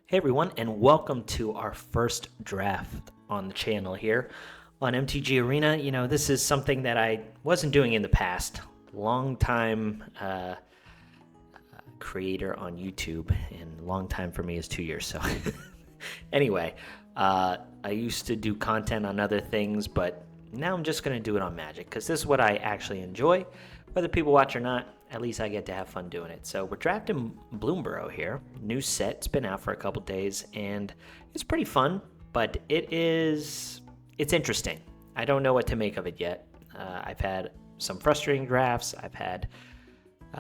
Hey everyone, and welcome to our first draft on the channel here on MTG Arena. You know, this is something that I wasn't doing in the past. Long time creator on YouTube, and long time for me is 2 years. So, anyway, I used to do content on other things, but now I'm just going to do it on Magic because this is what I actually enjoy. Whether people watch or not, at least I get to have fun doing it. So we're drafting Bloomburrow here. New set. It's been out for a couple days, and it's pretty fun, but it's interesting. I don't know what to make of it yet. I've had some frustrating drafts. I've had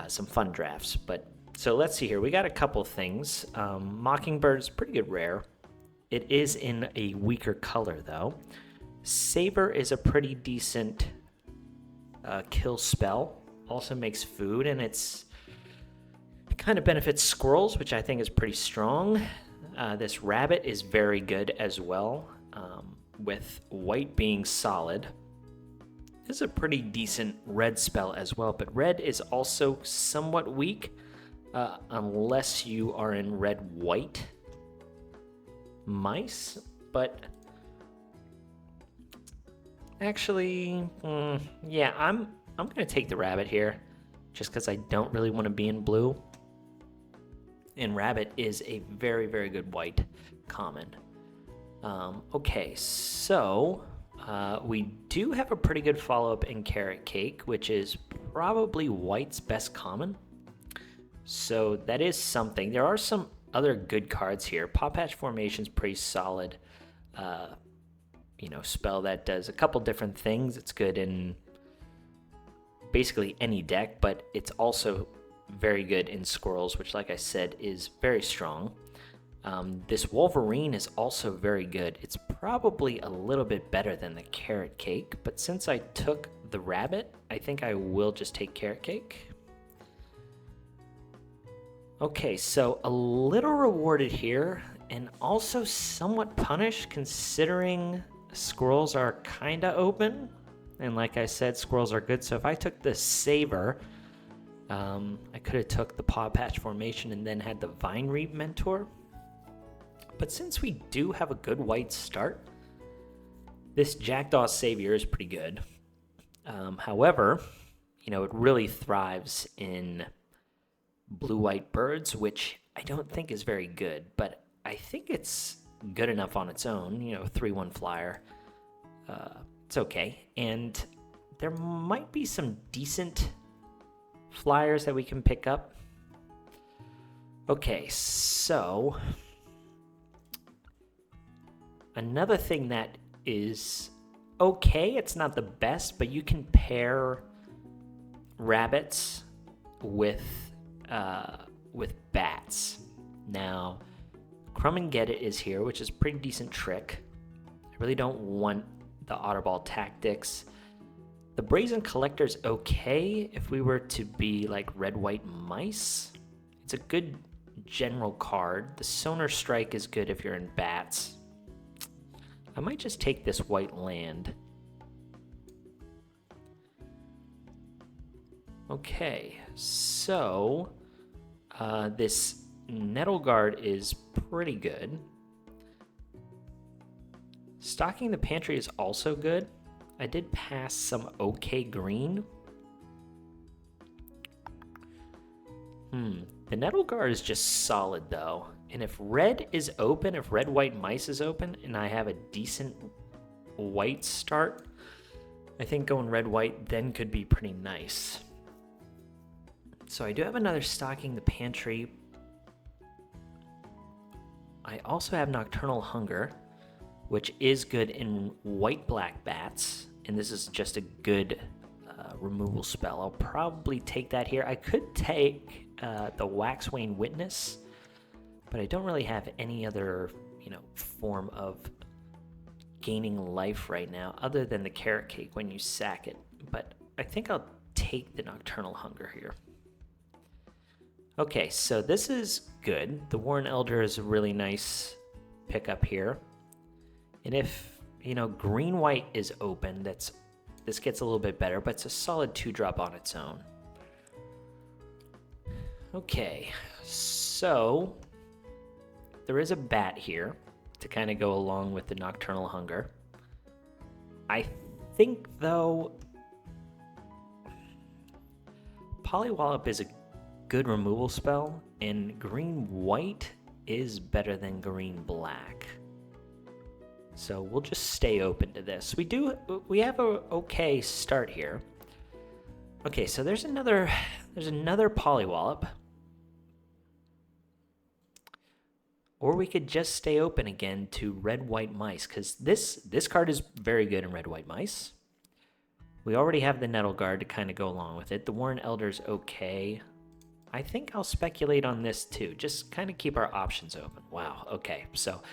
some fun drafts. But so let's see here. We got a couple things. Mockingbird is pretty good rare. It is in a weaker color, though. Saber is a pretty decent kill spell. Also makes food, and it kind of benefits squirrels, which I think is pretty strong. This rabbit is very good as well, with white being solid. This is a pretty decent red spell as well, but red is also somewhat weak unless you are in red-white mice, but actually, yeah, I'm going to take the rabbit here just because I don't really want to be in blue. And rabbit is a very, very good white common. Okay, so we do have a pretty good follow-up in Carrot Cake, which is probably white's best common. So that is something. There are some other good cards here. Pop-Patch Formation's pretty solid. Spell that does a couple different things. It's good in basically any deck, but it's also very good in squirrels, which, like I said, is very strong. This Wolverine is also very good. It's probably a little bit better than the Carrot Cake, but since I took the rabbit, I think I will just take Carrot Cake. Okay, so a little rewarded here, and also somewhat punished considering squirrels are kinda open. And like I said, squirrels are good. So if I took the Saber, I could have took the Paw Patch Formation and then had the Vine Reap Mentor. But since we do have a good white start, this Jackdaw Savior is pretty good. However, it really thrives in blue-white birds, which I don't think is very good. But I think it's good enough on its own. 3/1 flyer. It's okay, and there might be some decent flyers that we can pick up. Okay, so another thing that is okay, it's not the best, but you can pair rabbits with bats. Now, Crumb and Get It is here, which is a pretty decent trick. I really don't want the Otterball Tactics. The Brazen Collector's okay if we were to be like red-white mice. It's a good general card. The Sonar Strike is good if you're in bats. I might just take this white land. Okay, so this Nettle Guard is pretty good. Stocking the Pantry is also good. I did pass some okay green. The Nettle Guard is just solid though. And if red is open, if red-white mice is open, and I have a decent white start, I think going red-white then could be pretty nice. So I do have another Stocking the Pantry. I also have Nocturnal Hunger, which is good in white-black bats, and this is just a good removal spell. I'll probably take that here. I could take the Waxwane Witness, but I don't really have any other, form of gaining life right now, other than the Carrot Cake when you sack it. But I think I'll take the Nocturnal Hunger here. Okay, so this is good. The Warren Elder is a really nice pickup here. And if, green-white is open, this gets a little bit better, but it's a solid 2-drop on its own. Okay, so there is a bat here to kind of go along with the Nocturnal Hunger. I think, though, Polywallop is a good removal spell, and green-white is better than green-black. So we'll just stay open to this. We have a okay start here. Okay, so there's another Polywallop. Or we could just stay open again to red-white mice, because this card is very good in red-white mice. We already have the Nettle Guard to kind of go along with it. The Warren Elder's okay. I think I'll speculate on this too. Just kind of keep our options open. Wow, okay. So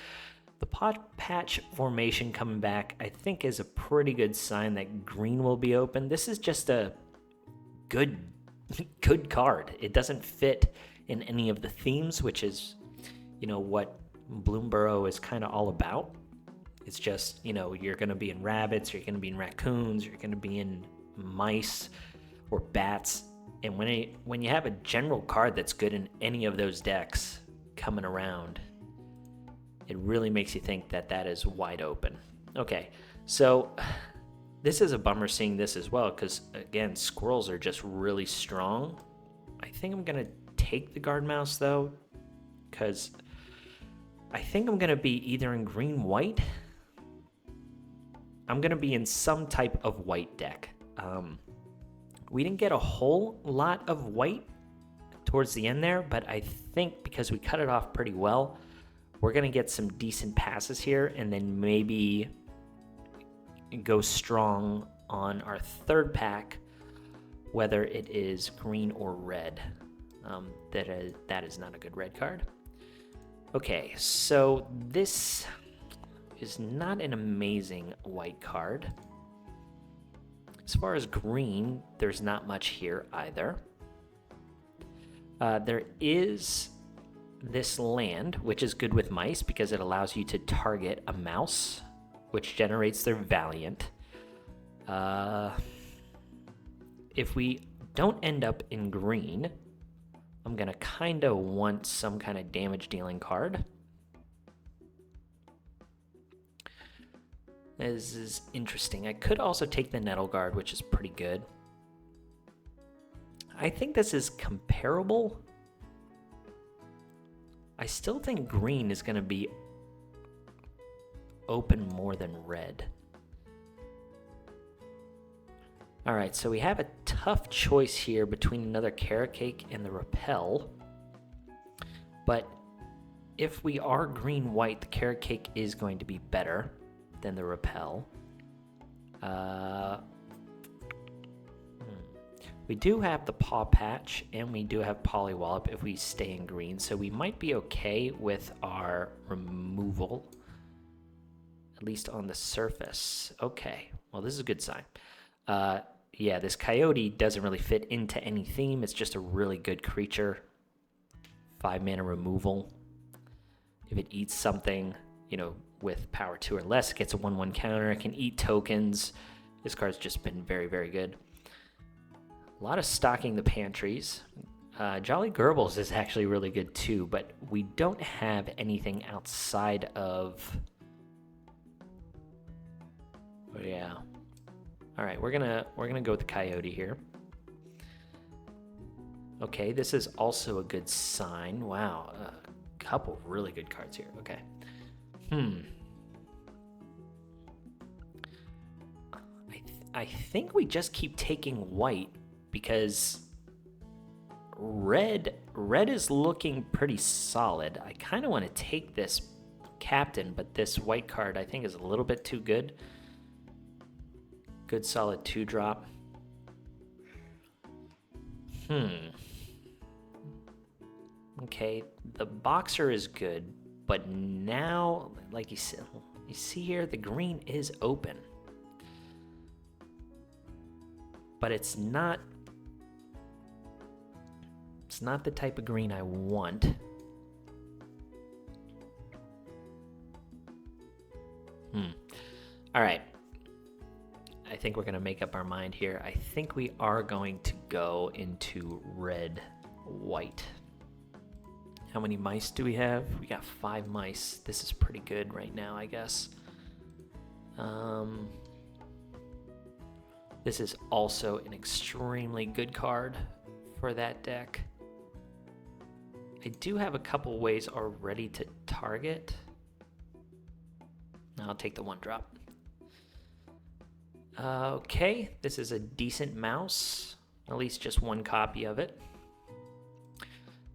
the Pot Patch formation coming back, I think, is a pretty good sign that green will be open. This is just a good card. It doesn't fit in any of the themes, which is, you know, what Bloomburrow is kind of all about. It's just, you know, you're going to be in rabbits, you're going to be in raccoons, you're going to be in mice or bats. And when you have a general card that's good in any of those decks coming around, it really makes you think that that is wide open. Okay, so this is a bummer seeing this as well, because, again, squirrels are just really strong. I think I'm going to take the Guard Mouse, though, because I think I'm going to be either in green-white. I'm going to be in some type of white deck. We didn't get a whole lot of white towards the end there, but I think because we cut it off pretty well, we're going to get some decent passes here, and then maybe go strong on our third pack, whether it is green or red. That is not a good red card. Okay, so this is not an amazing white card. As far as green, there's not much here either. There is this land, which is good with mice because it allows you to target a mouse, which generates their Valiant. If we don't end up in green, I'm going to kind of want some kind of damage-dealing card. This is interesting. I could also take the Nettle Guard, which is pretty good. I think this is comparable. I still think green is going to be open more than red. All right, so we have a tough choice here between another Carrot Cake and the Repel. But if we are green-white, the Carrot Cake is going to be better than the Repel. We do have the Paw Patch, and we do have Polywallop if we stay in green, so we might be okay with our removal, at least on the surface. Okay, well, this is a good sign. Yeah, this Coyote doesn't really fit into any theme. It's just a really good creature. 5-mana removal. If it eats something, you know, with power 2 or less, it gets a 1/1 counter. It can eat tokens. This card's just been very, very good. A lot of stocking the pantries. Jolly Gerbils is actually really good too, but we don't have anything outside of... Oh, yeah. All right, we're gonna go with the Coyote here. Okay, this is also a good sign. Wow, a couple really good cards here. Okay. I think we just keep taking white because red is looking pretty solid. I kind of want to take this Captain, but this white card I think is a little bit too good. Good solid 2-drop. Okay, the Boxer is good, but now, like you see here, the green is open. But it's not the type of green I want. All right. I think we're going to make up our mind here. I think we are going to go into red-white. How many mice do we have? We got 5 mice. This is pretty good right now, I guess. This is also an extremely good card for that deck. I do have a couple ways already to target. I'll take the 1-drop. Okay, this is a decent mouse. At least just 1 copy of it.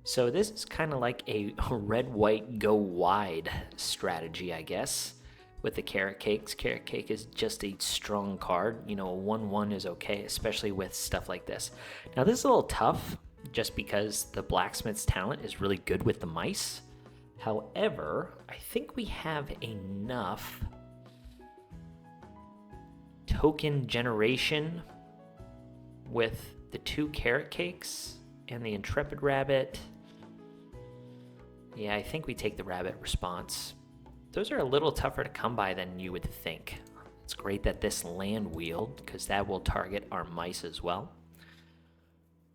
So this is kind of like a red-white go wide strategy, I guess, with the carrot cakes. Carrot cake is just a strong card. You know, a 1/1 is okay, especially with stuff like this. Now this is a little tough just because the blacksmith's talent is really good with the mice. However, I think we have enough token generation with the 2 carrot cakes and the intrepid rabbit. Yeah, I think we take the rabbit response. Those are a little tougher to come by than you would think. It's great that this land wheeled, because that will target our mice as well.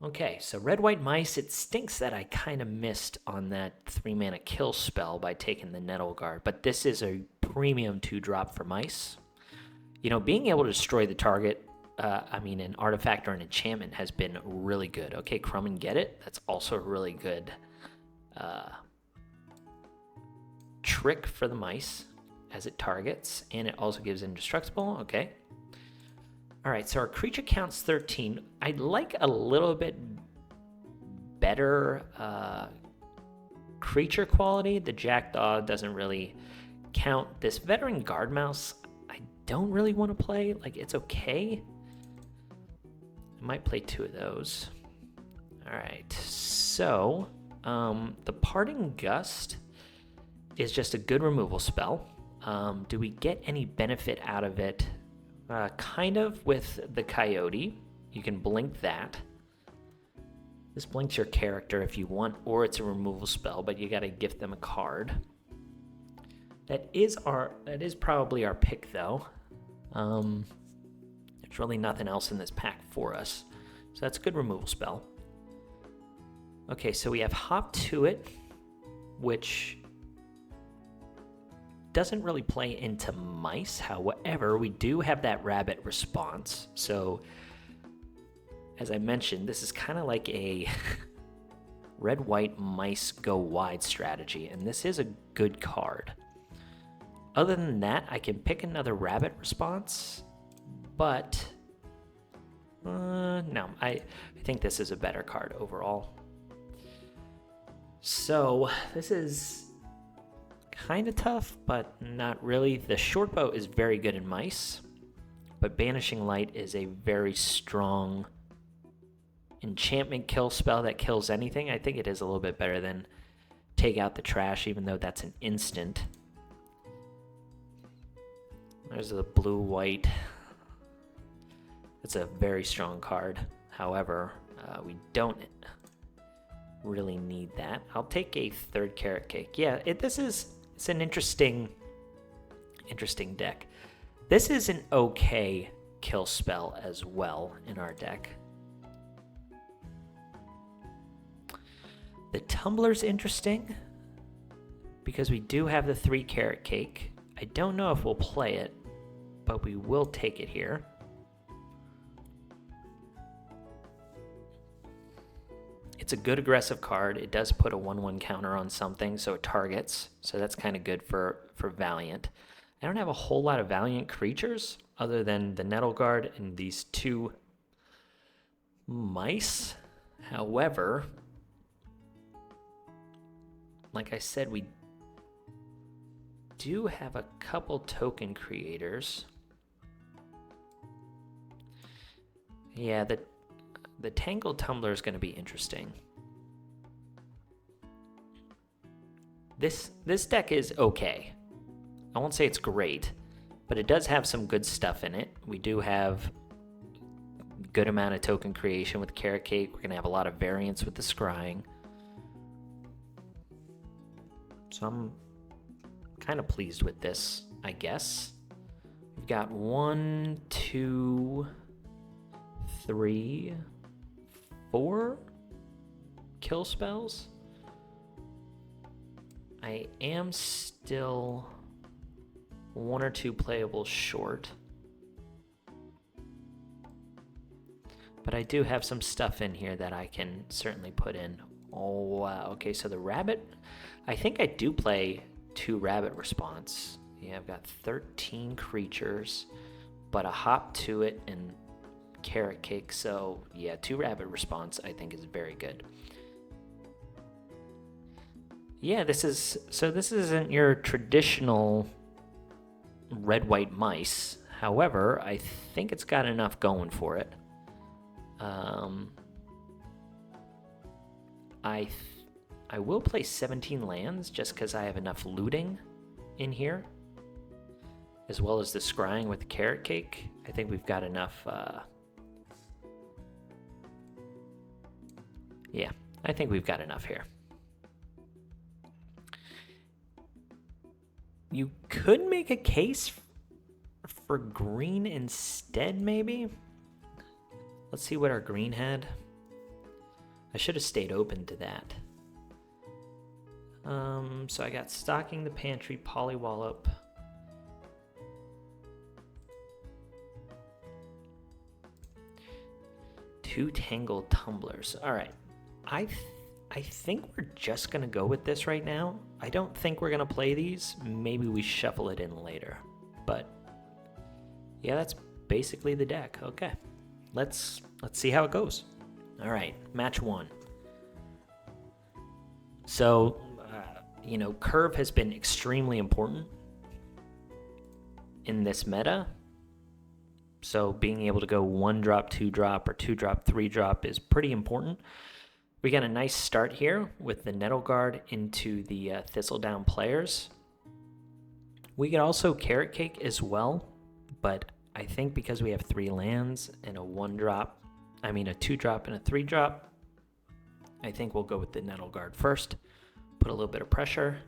Okay, so red-white mice, it stinks that I kind of missed on that 3-mana kill spell by taking the Nettle Guard, but this is a premium 2-drop for mice. You know, being able to destroy the target, an artifact or an enchantment has been really good. Okay, Crumb and Get It, that's also a really good trick for the mice as it targets, and it also gives indestructible. Okay. All right, so our creature count's 13. I'd like a little bit better creature quality. The Jackdaw doesn't really count. This Veteran Guard Mouse, I don't really want to play. Like, it's okay. I might play 2 of those. All right, so the Parting Gust is just a good removal spell. Do we get any benefit out of it? Kind of with the Coyote. You can blink that. This blinks your character if you want, or it's a removal spell, but you got to gift them a card. That is probably our pick, though. There's really nothing else in this pack for us, so that's a good removal spell. Okay, so we have Hop to It, which doesn't really play into mice. However, we do have that rabbit response. So, as I mentioned, this is kind of like a red-white mice go wide strategy, and this is a good card. Other than that, I can pick another rabbit response, but no, I think this is a better card overall. So, this is kind of tough, but not really. The short bow is very good in mice, but Banishing Light is a very strong enchantment kill spell that kills anything. I think it is a little bit better than Take Out the Trash, even though that's an instant. There's the blue-white. It's a very strong card. However, we don't really need that. I'll take a 3rd carrot cake. Yeah, it's an interesting deck. This is an okay kill spell as well in our deck. The Tumbler's interesting because we do have the 3 carrot cake. I don't know if we'll play it, but we will take it here. It's a good aggressive card. It does put a 1/1 counter on something, so it targets. So that's kind of good for Valiant. I don't have a whole lot of Valiant creatures other than the Nettle Guard and these 2 mice. However, like I said, we do have a couple token creators. Yeah, the Tangled Tumbler is going to be interesting. This deck is okay. I won't say it's great, but it does have some good stuff in it. We do have a good amount of token creation with Carrot Cake. We're going to have a lot of variance with the Scrying. So I'm kind of pleased with this, I guess. We've got 1, 2, 3, 4 kill spells. I am still 1 or 2 playables short. But I do have some stuff in here that I can certainly put in. Oh, wow. Okay, so the rabbit, I think I do play 2 rabbit response. Yeah, I've got 13 creatures, but a hop to it and carrot cake. So yeah, 2 rabbit response I think is very good. Yeah, this isn't your traditional red white mice. However, I think it's got enough going for it. I will play 17 lands just because I have enough looting in here, as well as the scrying with the carrot cake. I think we've got enough. Yeah, I think we've got enough here. You could make a case for green instead, maybe. Let's see what our green had. I should have stayed open to that. So I got Stocking the Pantry, Polywallop. Two Tangled Tumblers. All right. I think we're just going to go with this right now. I don't think we're going to play these. Maybe we shuffle it in later. But yeah, that's basically the deck. Okay. Let's see how it goes. All right, match 1. So, curve has been extremely important in this meta. So being able to go 1-drop, 2-drop, or 2-drop, 3-drop is pretty important. We got a nice start here with the Nettle Guard into the Thistledown players. We could also Carrot Cake as well, but I think because we have 3 lands and a 2-drop and a 3-drop, I think we'll go with the Nettle Guard first. Put a little bit of pressure.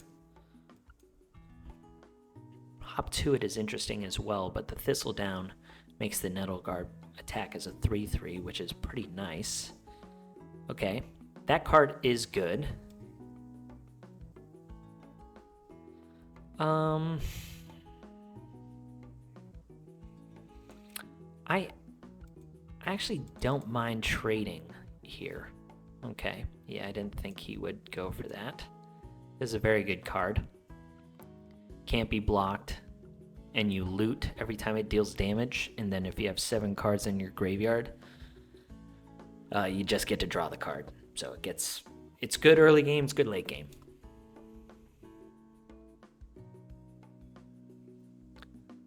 Hop to it is interesting as well, but the Thistledown makes the Nettle Guard attack as a 3/3, which is pretty nice. Okay, that card is good. I actually don't mind trading here. Okay, yeah, I didn't think he would go for that. This is a very good card. Can't be blocked, and you loot every time it deals damage, and then if you have 7 cards in your graveyard, you just get to draw the card. So it's good early game, it's good late game.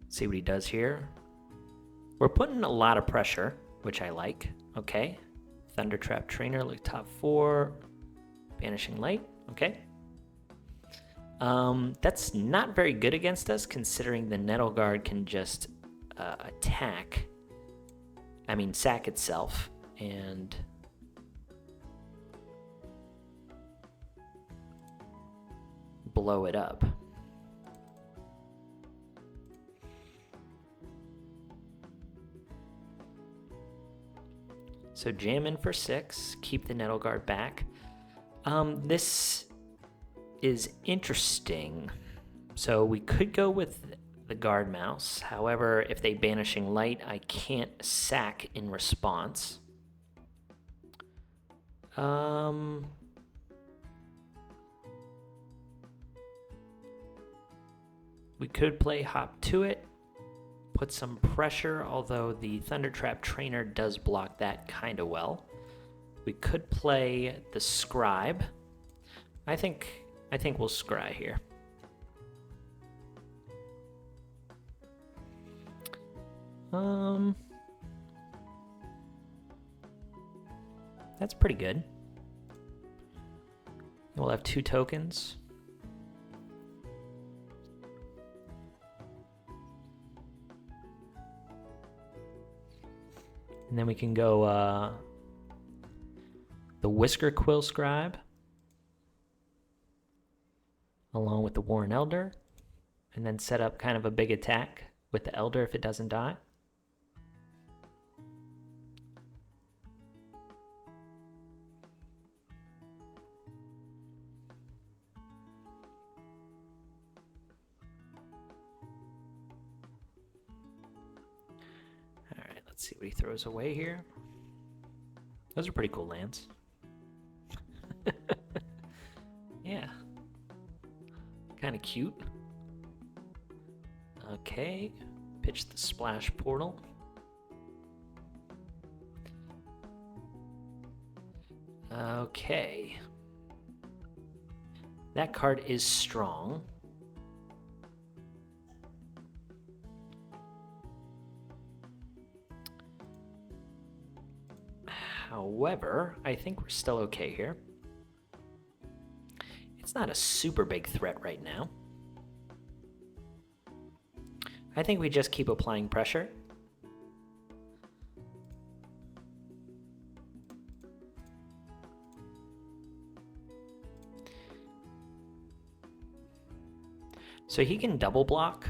See what he does here. We're putting a lot of pressure, which I like. Okay. Thundertrap Trainer, look top 4. Banishing Light. Okay. That's not very good against us, considering the Nettle Guard can just sack itself and blow it up. So jam in for 6, keep the Nettle Guard back. This is interesting. So we could go with the Guard Mouse. However, if they Banishing Light, I can't sack in response. We could play Hop to it. Put some pressure, although the Thundertrap Trainer does block that kind of well. We could play the Scribe. I think we'll scry here. That's pretty good. We'll have 2 tokens. And then we can go the Whisker Quill Scribe along with the Warren Elder, and then set up kind of a big attack with the Elder if it doesn't die. see what he throws away here. Those are pretty cool lands. Yeah. Kind of cute. Okay. Pitch the splash portal. Okay. That card is strong. However, I think we're still okay here. It's not a super big threat right now. I think we just keep applying pressure. So he can double block.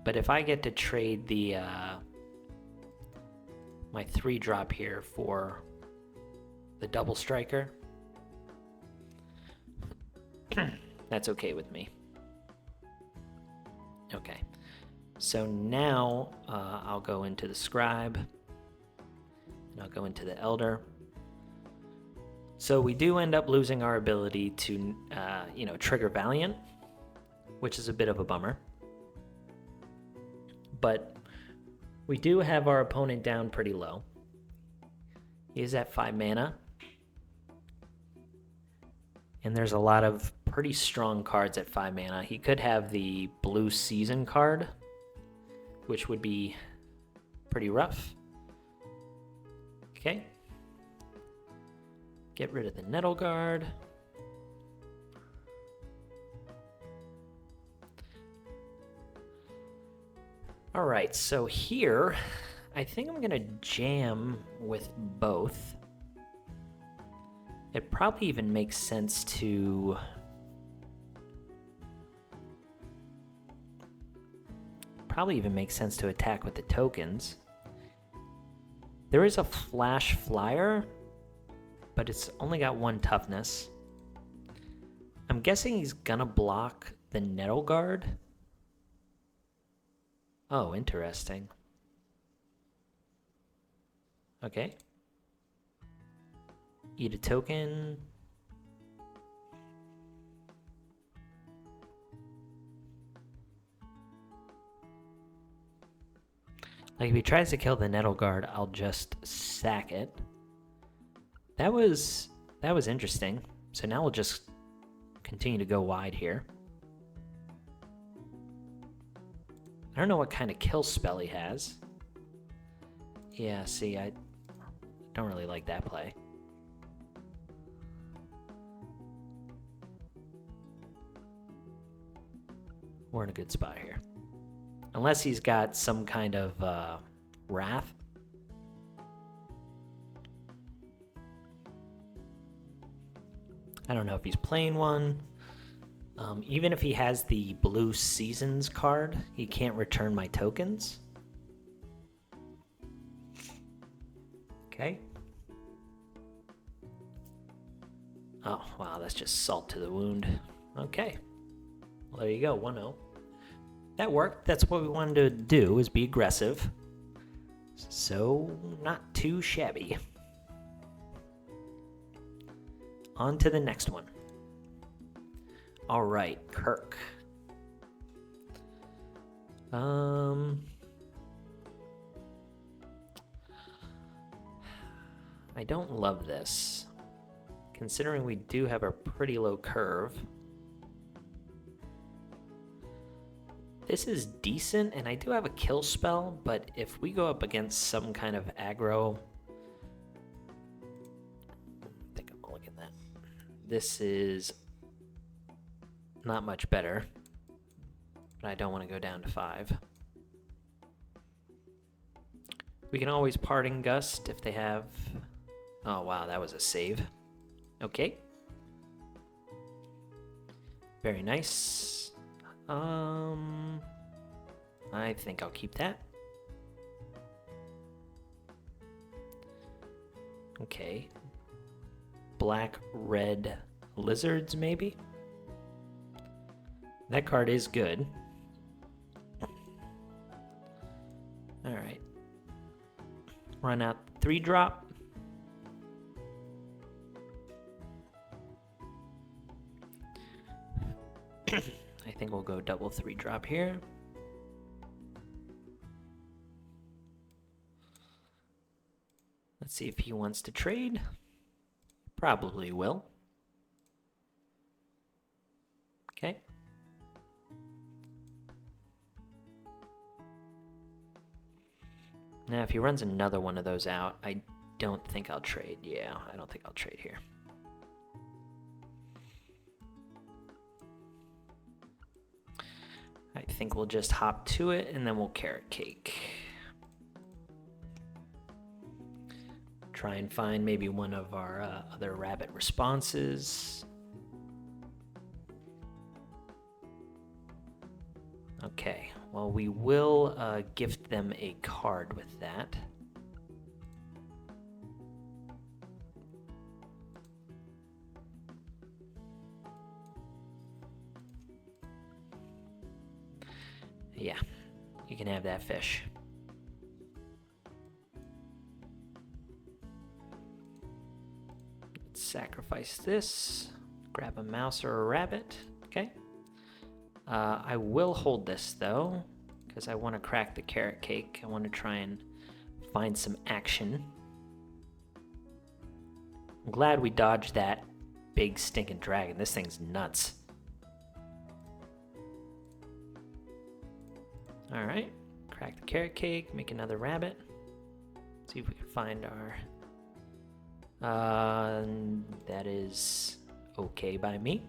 But if I get to trade the my 3-drop here for the double striker, that's okay with me. Okay, so now I'll go into the scribe and I'll go into the elder. So we do end up losing our ability to trigger Valiant, which is a bit of a bummer. But we do have our opponent down pretty low. He is at 5 mana. And there's a lot of pretty strong cards at 5 mana. He could have the blue season card, which would be pretty rough. Okay. Get rid of the Nettle Guard. All right, so here, I think I'm gonna jam with both. It probably even makes sense to attack with the tokens. There is a flash flyer, but it's only got 1 toughness. I'm guessing he's gonna block the Nettle Guard. Oh, interesting. Okay. Eat a token. Like if he tries to kill the Nettle Guard, I'll just sack it. That was interesting. So now we'll just continue to go wide here. I don't know what kind of kill spell he has. Yeah, see, I don't really like that play. We're in a good spot here. Unless he's got some kind of wrath. I don't know if he's playing one. Even if he has the blue seasons card, he can't return my tokens. Okay. Oh, wow, that's just salt to the wound. Okay. Well, there you go, 1-0. That worked. That's what we wanted to do, is be aggressive. So, not too shabby. On to the next one. All right, Kirk. I don't love this, considering we do have a pretty low curve. This is decent, and I do have a kill spell, but if we go up against some kind of aggro, I think I'm gonna look at that. This is not much better, but I don't want to go down to 5. We can always Parting Gust if they have... Oh, wow, that was a save. Okay. Very nice. I think I'll keep that. Okay. Black, red lizards, maybe? That card is good. run out 3-drop. I think we'll go double 3-drop here. Let's see if he wants to trade. Probably will. Okay. Now, if he runs another one of those out, I don't think I'll trade. Yeah, I don't think I'll trade here. I think we'll just hop to it, and then we'll carrot cake. Try and find maybe one of our other rabbit responses. Okay, well, we will gift them a card with that. Yeah, you can have that fish. Let's sacrifice this, grab a mouse or a rabbit, okay? I will hold this though, because I want to crack the carrot cake. I want to try and find some action. I'm glad we dodged that big stinking dragon. This thing's nuts. All right, crack the carrot cake, make another rabbit. See if we can find our... that is okay by me.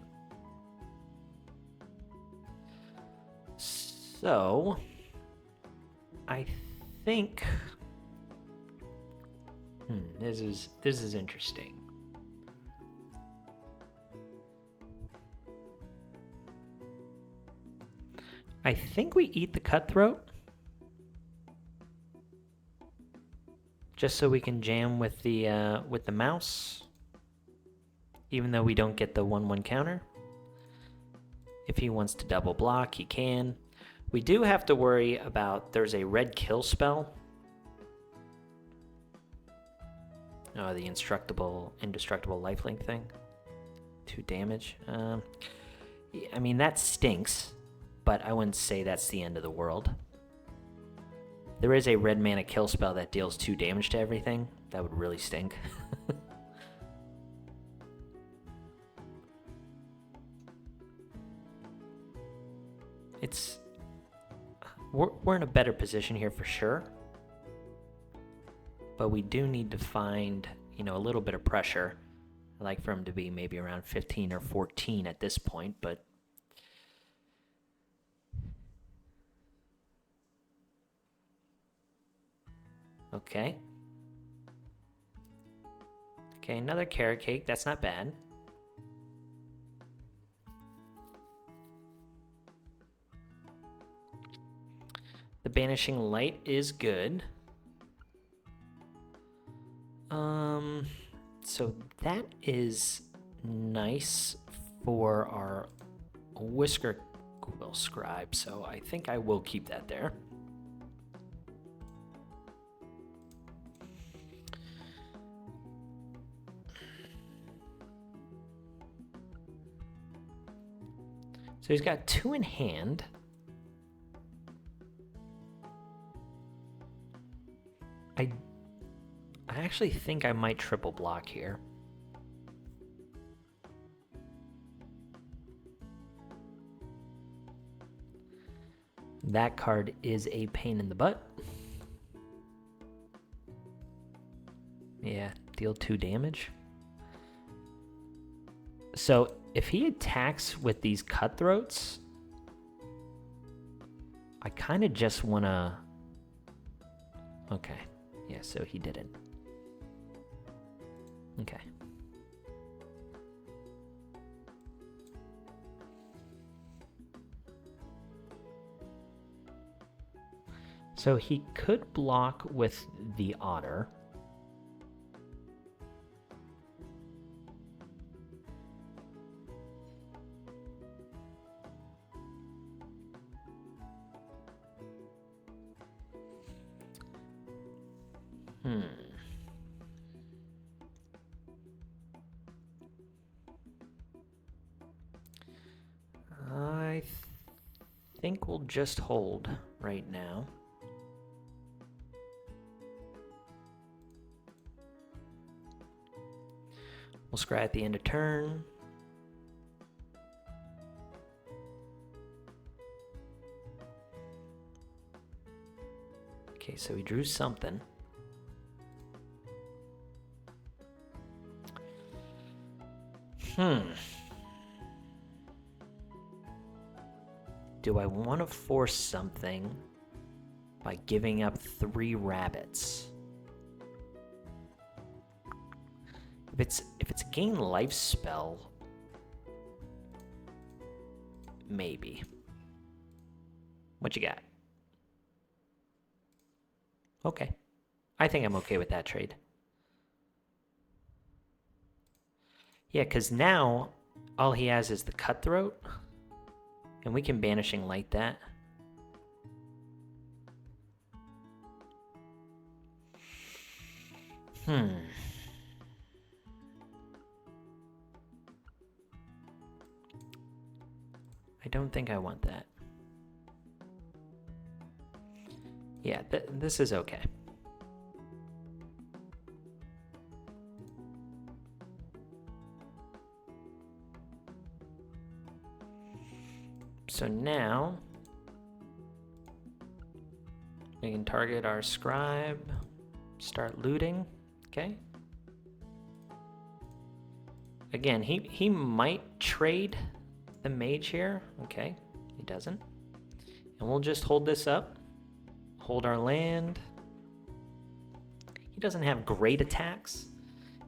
So, I think... this is interesting. I think we eat the cutthroat just so we can jam with the mouse, even though we don't get the 1/1 counter. If he wants to double block, he can. We do have to worry about there's a red kill spell. Oh, the indestructible lifelink thing. 2 damage. I mean, that stinks. But I wouldn't say that's the end of the world. There is a red mana kill spell that deals 2 damage to everything. That would really stink. We're in a better position here for sure. But we do need to find, a little bit of pressure. I'd like for him to be maybe around 15 or 14 at this point, but okay. Okay, another carrot cake. That's not bad. The Banishing Light is good. So that is nice for our Whisker Quill Scribe. So I think I will keep that there. So he's got 2 in hand. I actually think I might triple block here. That card is a pain in the butt. Yeah, deal 2 damage. So if he attacks with these cutthroats, I kind of just want to... Okay. Yeah, so he didn't. Okay. So he could block with the otter. I think we'll just hold right now. We'll scry at the end of turn. Okay, so he drew something. Do I want to force something by giving up 3 rabbits? If it's a gain life spell, maybe. What you got? Okay. I think I'm okay with that trade. Yeah, because now all he has is the Cutthroat, and we can Banishing Light that. I don't think I want that. Yeah, this is okay. So now we can target our scribe, start looting. Okay. Again, he might trade the mage here. Okay, he doesn't. And we'll just hold this up. Hold our land. He doesn't have great attacks.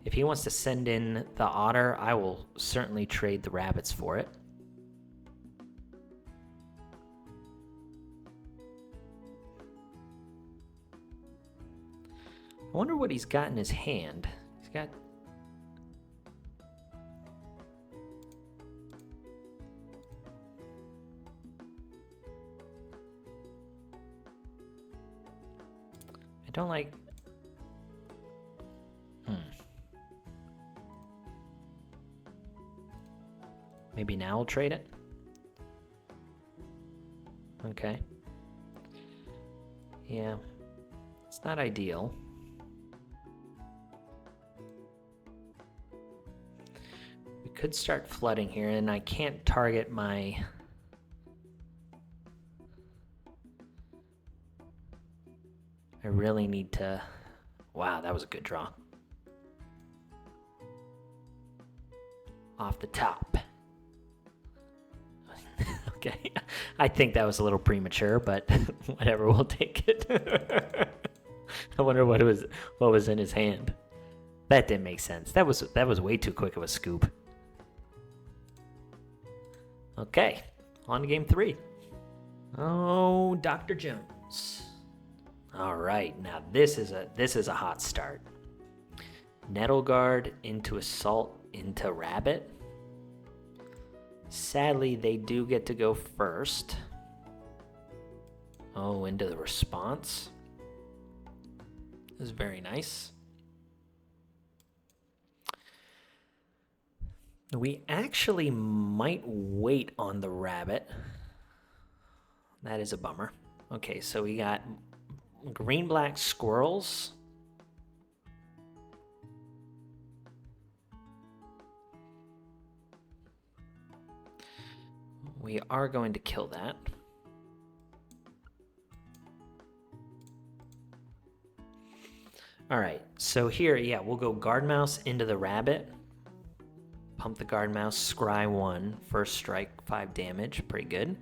If he wants to send in the otter, I will certainly trade the rabbits for it. I wonder what he's got in his hand. He's got... I don't like... Maybe now we'll trade it? Okay. Yeah. It's not ideal. We could start flooding here, and I can't target my... I really need to... Wow, that was a good draw. Off the top. Okay, I think that was a little premature, but whatever, we'll take it. I wonder what was in his hand. That didn't make sense. That was way too quick of a scoop. Okay, on to game 3. Oh, Dr. Jones. All right, now this is a hot start. Nettle Guard into Assault into Rabbit. Sadly, they do get to go first. Oh, into the response. This is very nice. We actually might wait on the rabbit. That is a bummer. Okay, so we got green-black squirrels. We are going to kill that. All right, so here, yeah, we'll go guard mouse into the rabbit. Pump the guard mouse, scry 1, first strike, 5 damage, pretty good.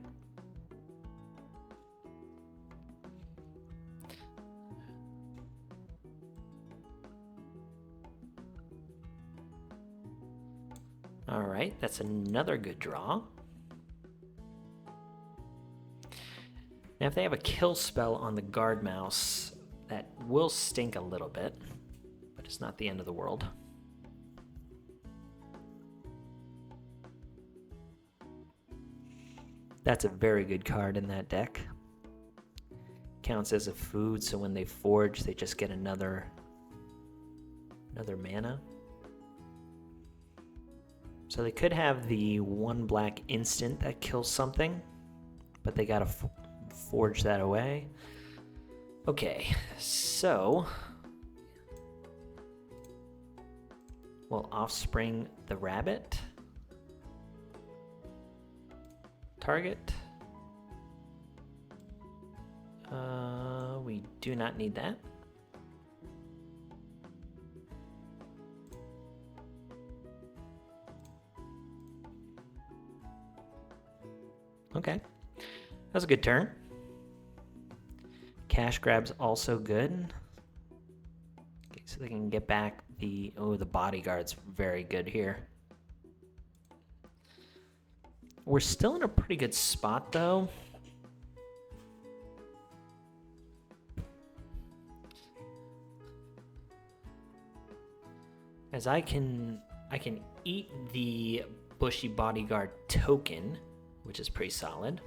All right, that's another good draw. Now, if they have a kill spell on the guard mouse, that will stink a little bit, but it's not the end of the world. That's a very good card in that deck. Counts as a food, so when they forge, they just get another another mana. So they could have the 1 black instant that kills something, but they gotta forge that away. Okay, so we'll offspring the rabbit. Target. We do not need that. Okay, that was a good turn. Cash grab's also good. Okay, so they can get back the bodyguard's very good here. We're still in a pretty good spot though. As I can eat the bushy bodyguard token, which is pretty solid.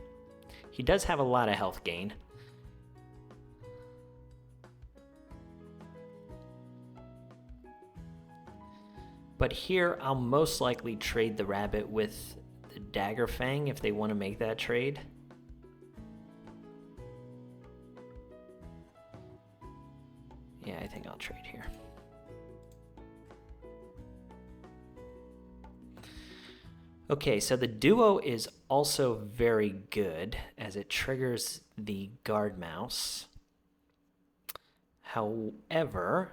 He does have a lot of health gain. But here, I'll most likely trade the rabbit with the Dagger Fang if they want to make that trade. Yeah, I think I'll trade here. Okay, so the duo is also very good as it triggers the guard mouse. However,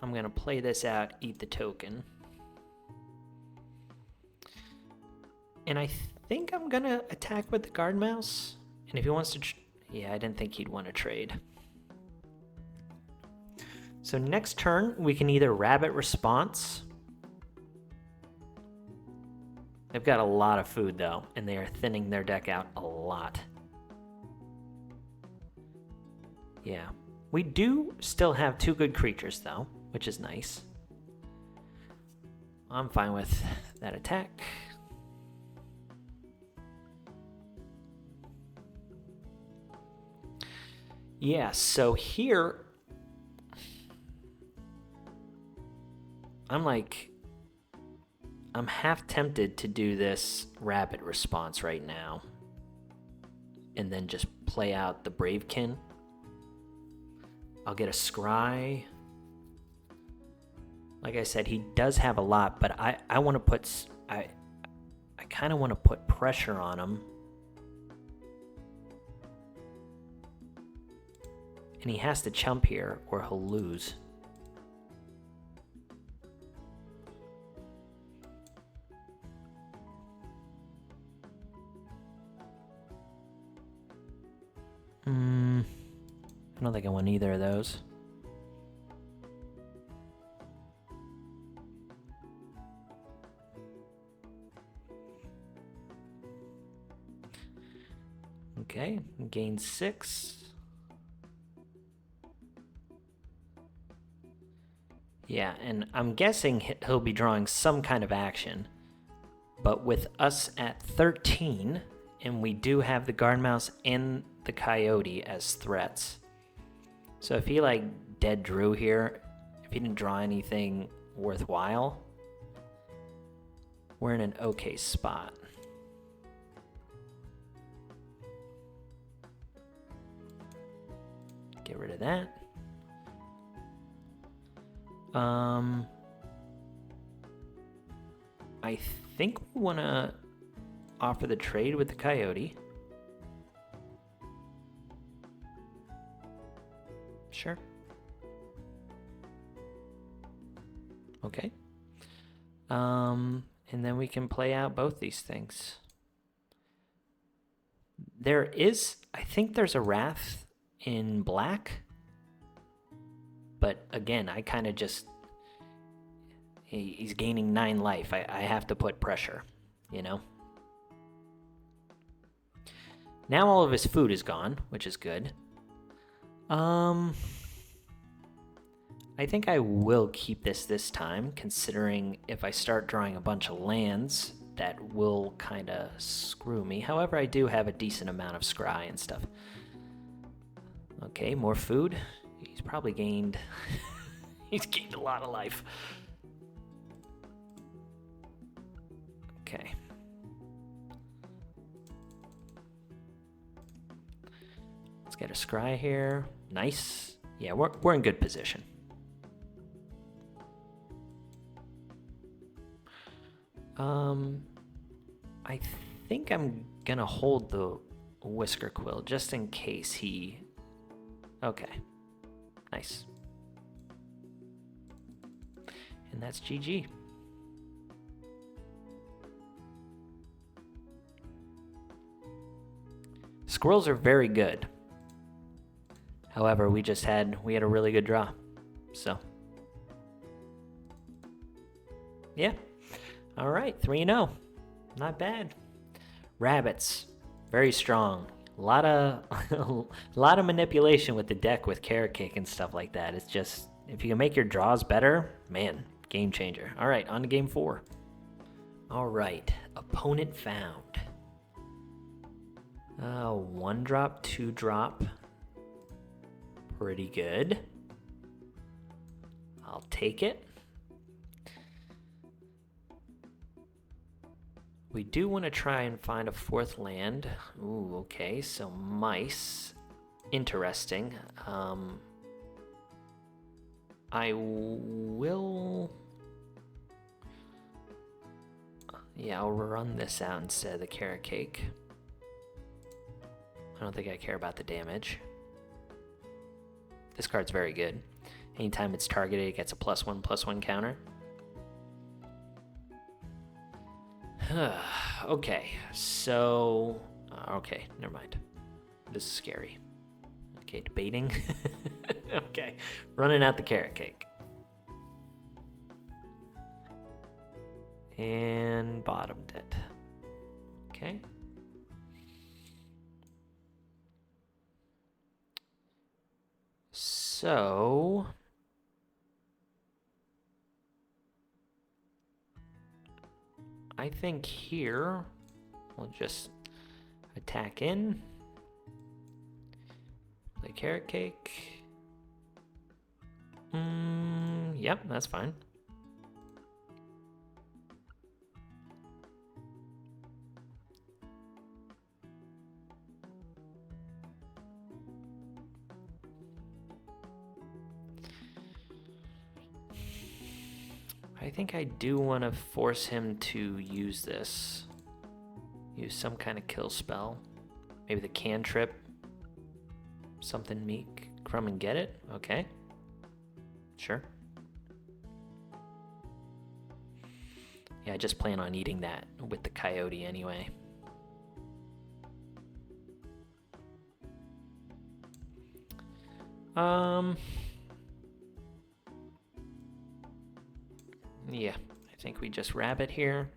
I'm going to play this out, eat the token. And I think I'm going to attack with the guard mouse. And if he wants to... yeah, I didn't think he'd want to trade. So next turn, we can either rabbit response. They've got a lot of food, though, and they are thinning their deck out a lot. Yeah. We do still have 2 good creatures, though, which is nice. I'm fine with that attack. Yeah, so here, I'm half tempted to do this rabbit response right now and then just play out the Bravekin. I'll get a Scry. Like I said, he does have a lot, but I want to put... I kind of want to put pressure on him. And he has to chump here or he'll lose. I don't think I want either of those. Okay, gain 6. Yeah, and I'm guessing he'll be drawing some kind of action. But with us at 13, and we do have the guard mouse and the coyote as threats. So if he dead drew here, if he didn't draw anything worthwhile, we're in an okay spot. Get rid of that. I think we want to offer the trade with the coyote. Sure. Okay. And then we can play out both these things. I think there's a Wrath in black. But again, I kind of just... He's gaining 9 life. I have to put pressure, you know? Now all of his food is gone, which is good. I think I will keep this time, considering if I start drawing a bunch of lands, that will kind of screw me. However, I do have a decent amount of scry and stuff. Okay, more food. He's probably gained... he's gained a lot of life. Okay. Let's get a scry here. Nice. Yeah, we're in good position. I think I'm gonna hold the Whisker Quill just in case he... Okay. Nice. And that's GG. Squirrels are very good. However, we had a really good draw. So. Yeah. All right, 3-0. Not bad. Rabbits, very strong. A lot of manipulation with the deck with Carrot Cake and stuff like that. It's just, if you can make your draws better, man, game changer. All right, on to game 4. All right, opponent found. 1 drop, 2 drop. Pretty good. I'll take it. We do want to try and find a 4th land. Ooh, okay, so mice. Interesting. I will... Yeah, I'll run this out instead of the Carrot Cake. I don't think I care about the damage. This card's very good. Anytime it's targeted, it gets a +1/+1 counter. Okay, so... okay, never mind. This is scary. Okay, debating. Okay, running out the Carrot Cake. And bottomed it. Okay. So... I think here we'll just attack in, play Carrot Cake. Yep, that's fine. I think I do want to force him to use this. Use some kind of kill spell. Maybe the cantrip. Something meek. Crumb and get it? Okay. Sure. Yeah, I just plan on eating that with the coyote anyway. Yeah, I think we just rabbit here.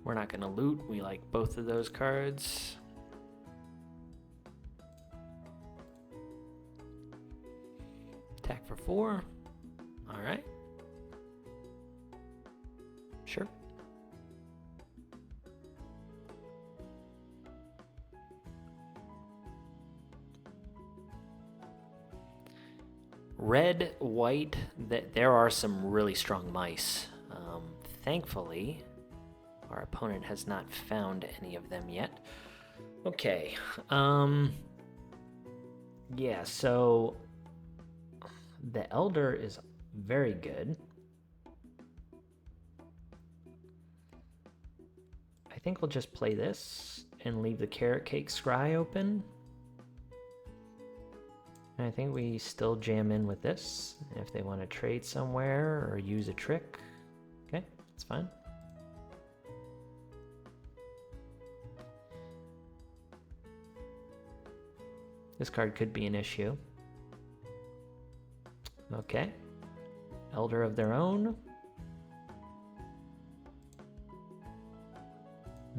We're not gonna loot, we like both of those cards. Attack for 4. All right. Sure. Red, white, there are some really strong mice. Thankfully, our opponent has not found any of them yet. Okay. Yeah, so the Elder is very good. I think we'll just play this and leave the Carrot Cake scry open. And I think we still jam in with this. If they want to trade somewhere or use a trick, okay, that's fine. This card could be an issue. Okay. Elder of their own.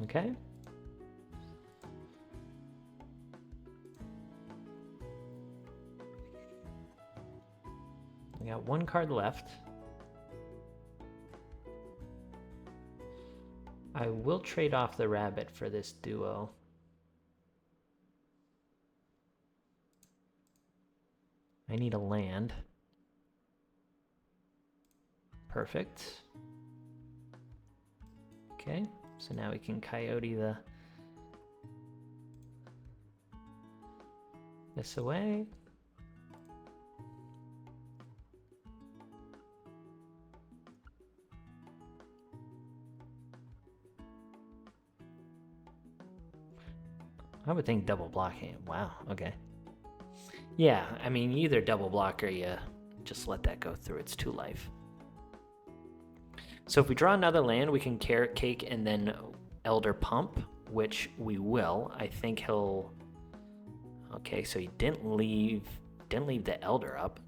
Okay. We got one card left. I will trade off the rabbit for this duo. I need a land. Perfect. Okay, so now we can coyote this away. I would think double blocking. Wow, okay. Yeah, I mean, either double block or you just let that go through. It's 2 life. So if we draw another land, we can Carrot Cake and then Elder Pump, which we will. I think he'll... Okay, so he didn't leave the Elder up.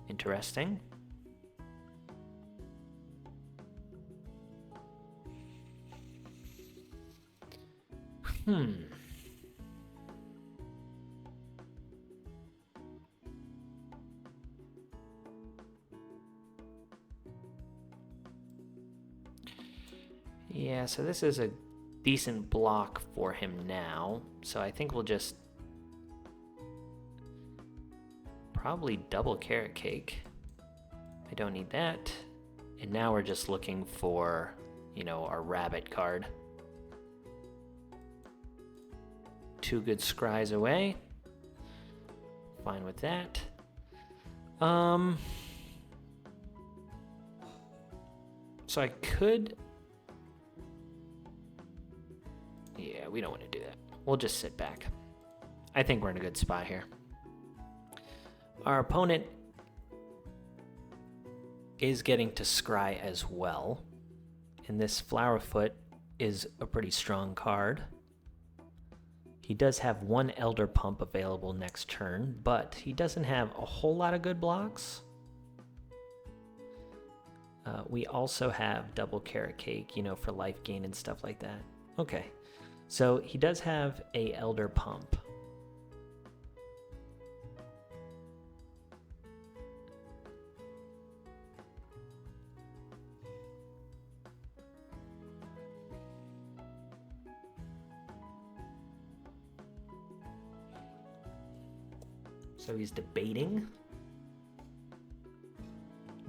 Interesting. Yeah, so this is a decent block for him now. So I think we'll just probably double Carrot Cake. I don't need that. And now we're just looking for, you know, our rabbit card. 2 good scries away. Fine with that. So I could... Yeah, we don't want to do that. We'll just sit back. I think we're in a good spot here. Our opponent is getting to scry as well. And this Flowerfoot is a pretty strong card. He does have 1 Elder Pump available next turn, but he doesn't have a whole lot of good blocks. We also have double Carrot Cake, you know, for life gain and stuff like that. Okay, so he does have a Elder Pump. So he's debating,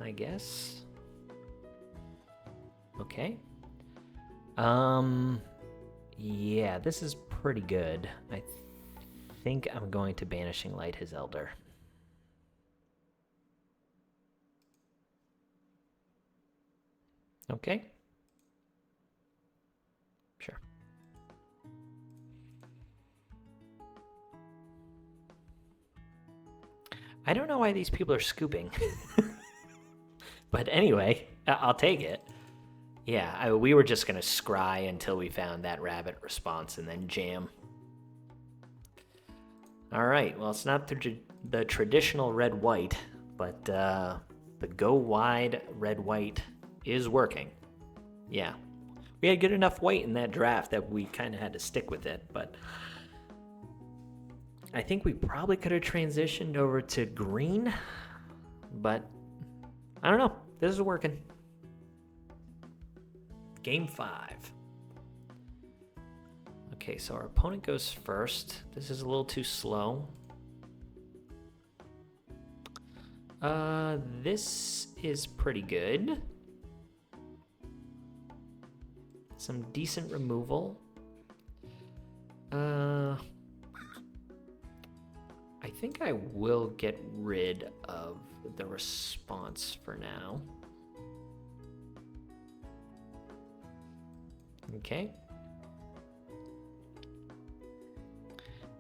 I guess. Okay. Yeah, this is pretty good. I think I'm going to Banishing Light his Elder. Okay. Sure. I don't know why these people are scooping. But anyway, I'll take it. Yeah, we were just going to scry until we found that rabbit response and then jam. All right, well, it's not the traditional red-white, but the go-wide red-white is working. Yeah, we had good enough white in that draft that we kind of had to stick with it, but... I think we probably could have transitioned over to green, but I don't know. This is working. Game 5. Okay, so our opponent goes first. This is a little too slow. This is pretty good. Some decent removal. I think I will get rid of the response for now. Okay.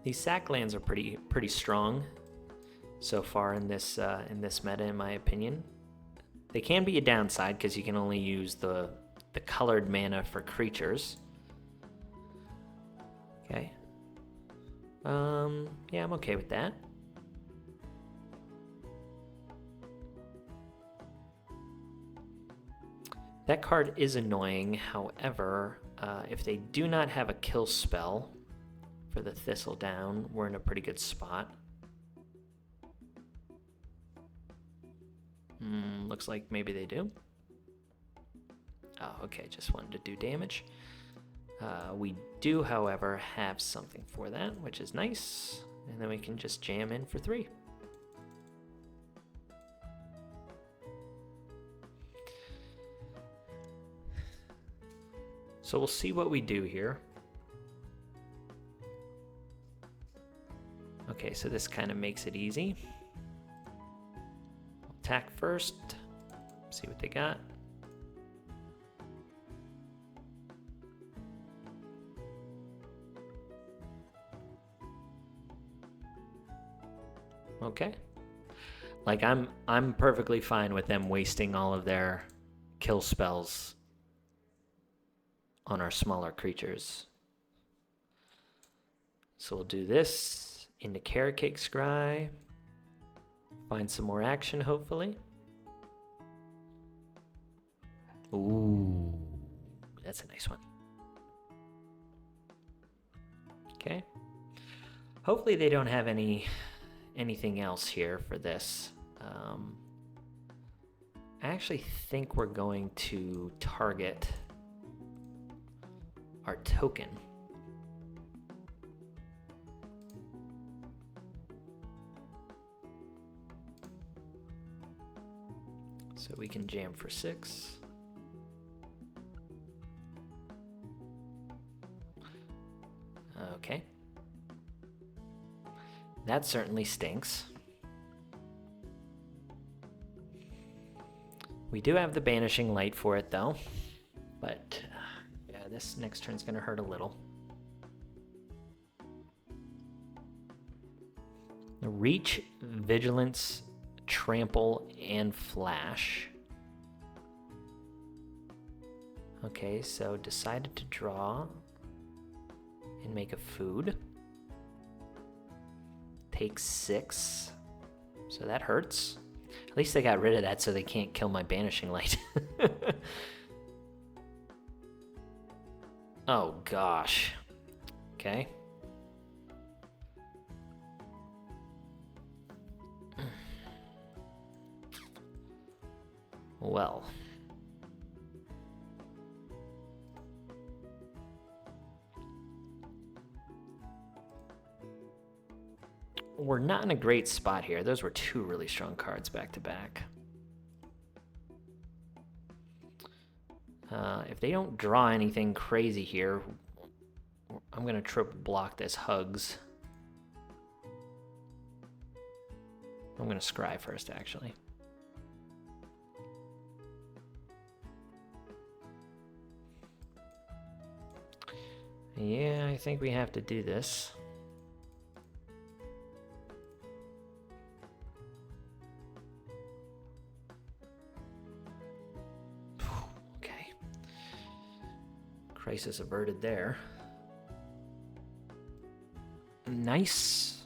These sack lands are pretty strong so far in this meta, in my opinion. They can be a downside because you can only use the colored mana for creatures. Okay. Yeah, I'm okay with that. That card is annoying, however, if they do not have a kill spell for the Thistledown, we're in a pretty good spot. Looks like maybe they do. Oh, okay, just wanted to do damage. We do, however, have something for that, which is nice. And then we can just jam in for 3. So we'll see what we do here. Okay, so this kind of makes it easy. Attack first, see what they got. Okay. Like I'm perfectly fine with them wasting all of their kill spells on our smaller creatures. So we'll do this into Carrot Cake Scry. Find some more action, hopefully. Ooh, that's a nice one. Okay. Hopefully they don't have anything else here for this. I actually think we're going to target our token. So we can jam for 6. Okay. That certainly stinks. We do have the Banishing Light for it, though. But, yeah, this next turn's going to hurt a little. Reach, Vigilance, Trample, and Flash. Okay, so decided to draw and make a food. Take 6. So that hurts. At least they got rid of that so they can't kill my Banishing Light. Oh gosh. Okay. Well. We're not in a great spot here. Those were 2 really strong cards back to back. If they don't draw anything crazy here, I'm going to triple block this Hugs. I'm going to scry first, actually. Yeah, I think we have to do this. Okay. Crisis averted there. Nice.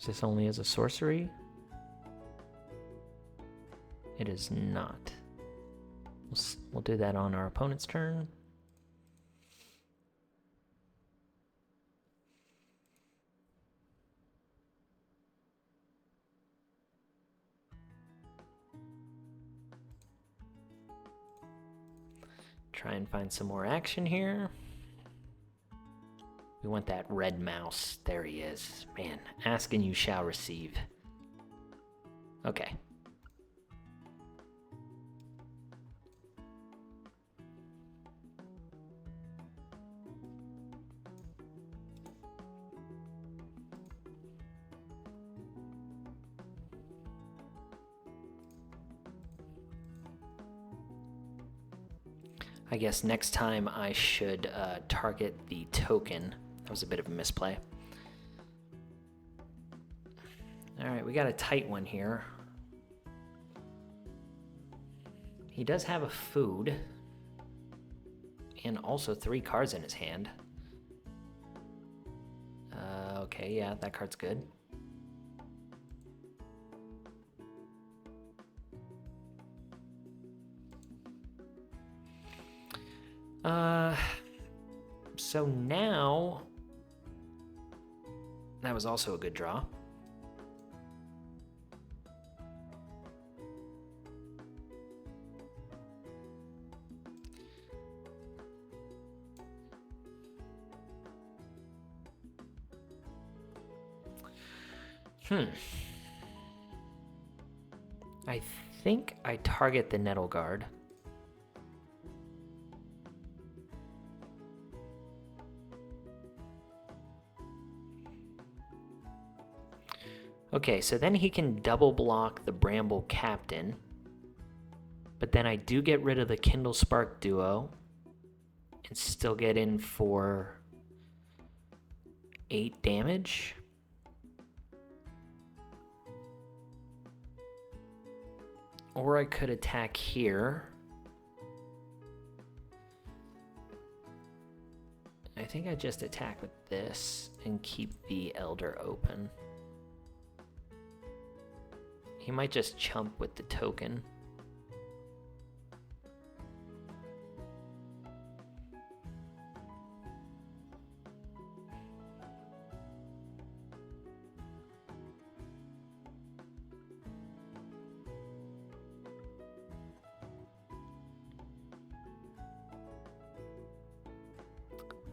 Is this only as a sorcery? It is not. We'll do that on our opponent's turn. Try and find some more action here. We want that red mouse. There he is. Man, ask and you shall receive. Okay. I guess next time I should target the token. That was a bit of a misplay. All right, we got a tight one here. He does have a food and also 3 cards in his hand. Okay, yeah, that card's good. So now, that was also a good draw. I think I target the Nettle Guard. Okay, so then he can double block the Bramble Captain. But then I do get rid of the Kindle Spark duo and still get in for 8 damage. Or I could attack here. I think I just attack with this and keep the Elder open. He might just chump with the token.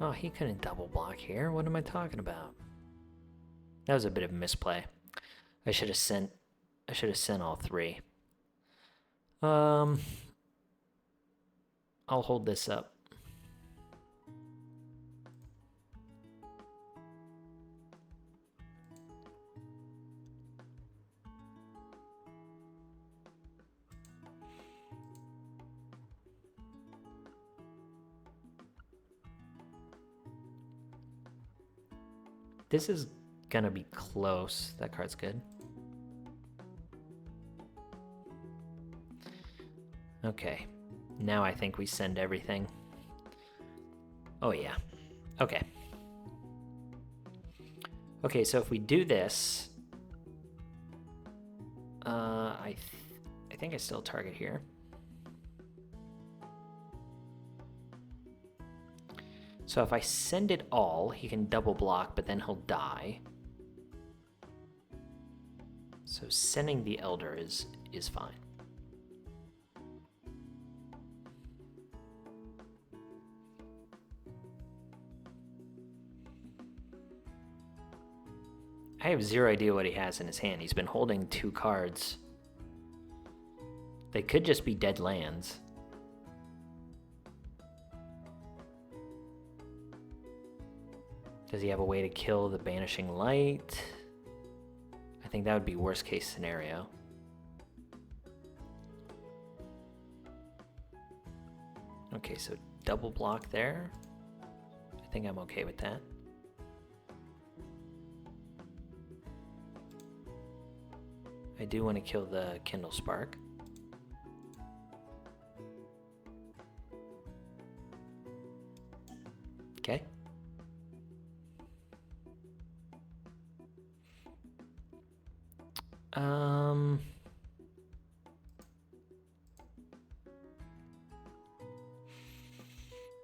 Oh, he couldn't double block here. What am I talking about? That was a bit of a misplay. I should have sent all 3. I'll hold this up. This is gonna be close. That card's good. Okay, now I think we send everything. Oh yeah, okay. Okay, so if we do this, I think I still target here. So if I send it all, he can double block, but then he'll die. So sending the Elder is fine. I have zero idea what he has in his hand. He's been holding 2 cards. They could just be dead lands. Does he have a way to kill the Banishing Light? I think that would be worst case scenario. Okay, so double block there. I think I'm okay with that. I do want to kill the Kindle Spark. Okay.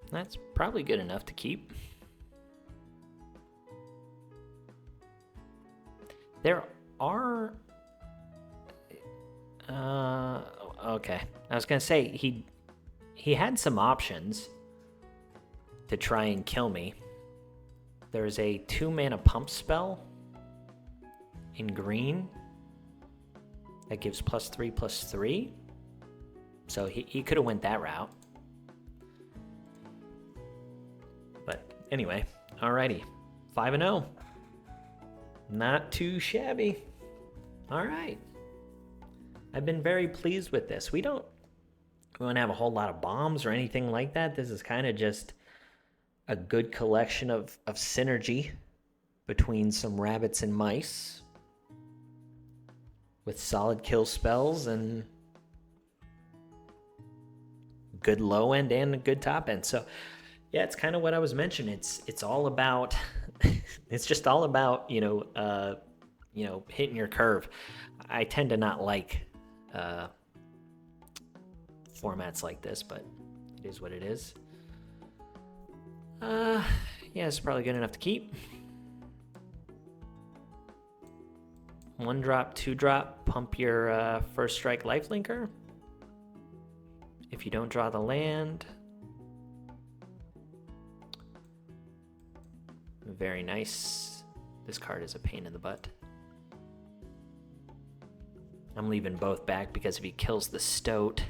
That's probably good enough to keep. There are... okay. I was gonna say, he had some options to try and kill me. There's a 2-mana pump spell in green that gives +3/+3. So he could have went that route. But anyway, alrighty. 5-0. Not too shabby. Alright. I've been very pleased with this. We don't have a whole lot of bombs or anything like that. This is kind of just a good collection of synergy between some rabbits and mice with solid kill spells and good low end and a good top end. So yeah, it's kind of what I was mentioning. It's all about it's just all about, hitting your curve. I tend to not like formats like this, but it is what it is. Yeah, it's probably good enough to keep. 1-drop, 2-drop, pump your first strike lifelinker. If you don't draw the land. Very nice. This card is a pain in the butt. I'm leaving both back because if he kills the stoat...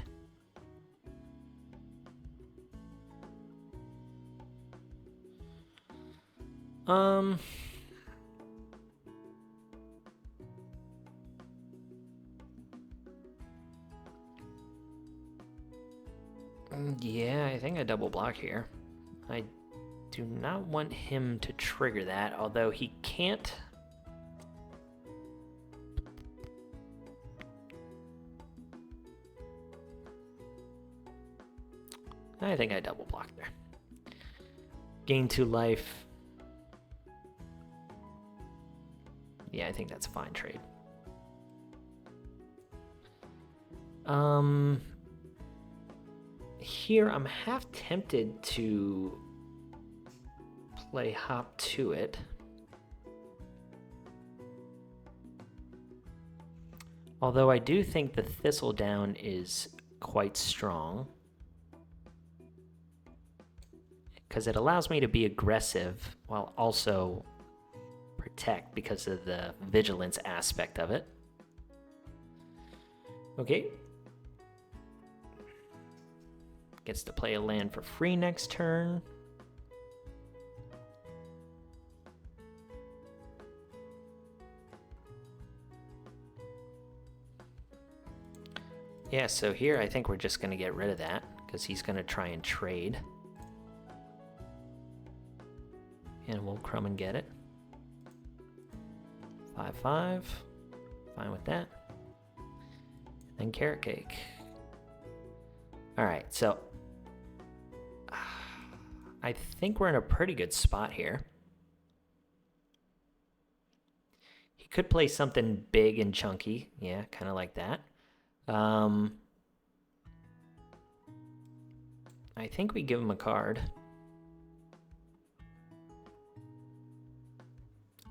Yeah, I think I double block here. I do not want him to trigger that, although he can't. I think I double block there. Gain 2 life. Yeah, I think that's a fine trade. Here I'm half tempted to play hop to it. Although I do think the Thistledown is quite strong, because it allows me to be aggressive while also protect because of the vigilance aspect of it. Okay. Gets to play a land for free next turn. Yeah, so here I think we're just going to get rid of that because he's going to try and trade. And we'll crumb and get it. 5/5. Fine with that. And then carrot cake. Alright, so I think we're in a pretty good spot here. He could play something big and chunky. Yeah, kind of like that. I think we give him a card.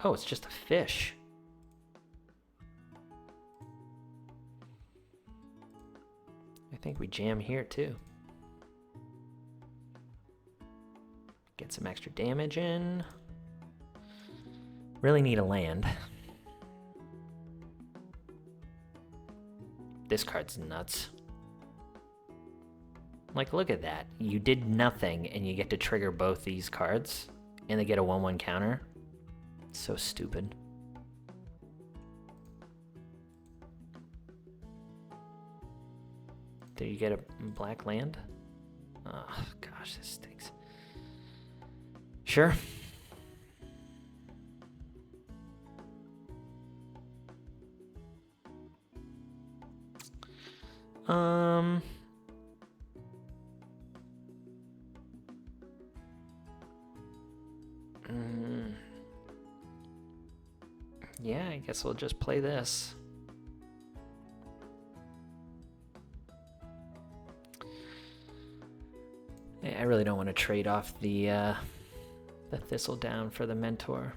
Oh, it's just a fish. I think we jam here too. Get some extra damage in. Really need a land. This card's nuts. Like, look at that. You did nothing and you get to trigger both these cards and they get a 1/1 counter. So stupid. Did you get a black land? Oh, gosh, this stinks. Sure. Yeah, I guess we'll just play this. I really don't want to trade off the Thistledown for the Mentor.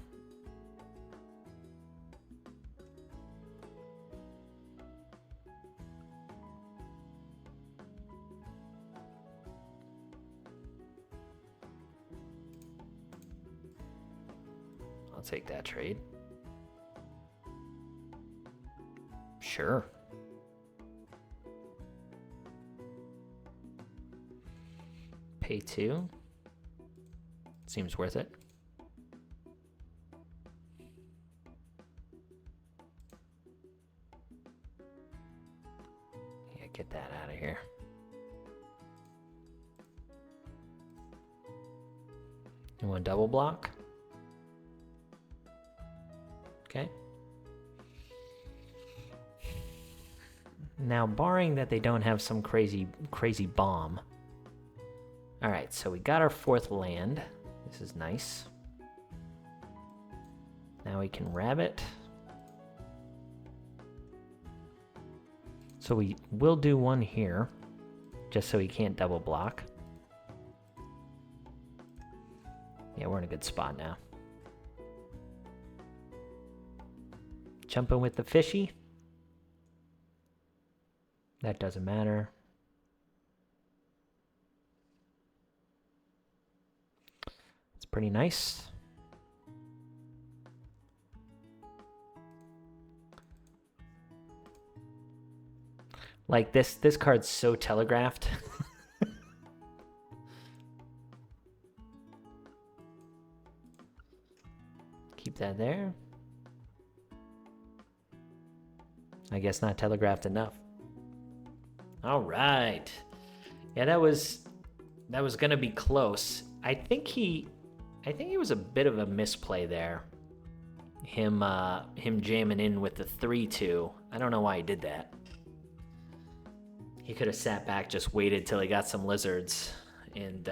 I'll take that trade. Sure. Pay 2. Seems worth it. Yeah, get that out of here. You want double block? Okay. Now, barring that they don't have some crazy bomb. All right, so we got our 4th land. This is nice. Now we can rabbit. So we will do one here, just so he can't double block. Yeah, we're in a good spot now. Jumping with the fishy. That doesn't matter. It's pretty nice. Like this card's so telegraphed. Keep that there. I guess not telegraphed enough. All right. Yeah, that was gonna be close. I think he was a bit of a misplay there. Him jamming in with the 3-2. I don't know why he did that. He could have sat back, just waited till he got some lizards, and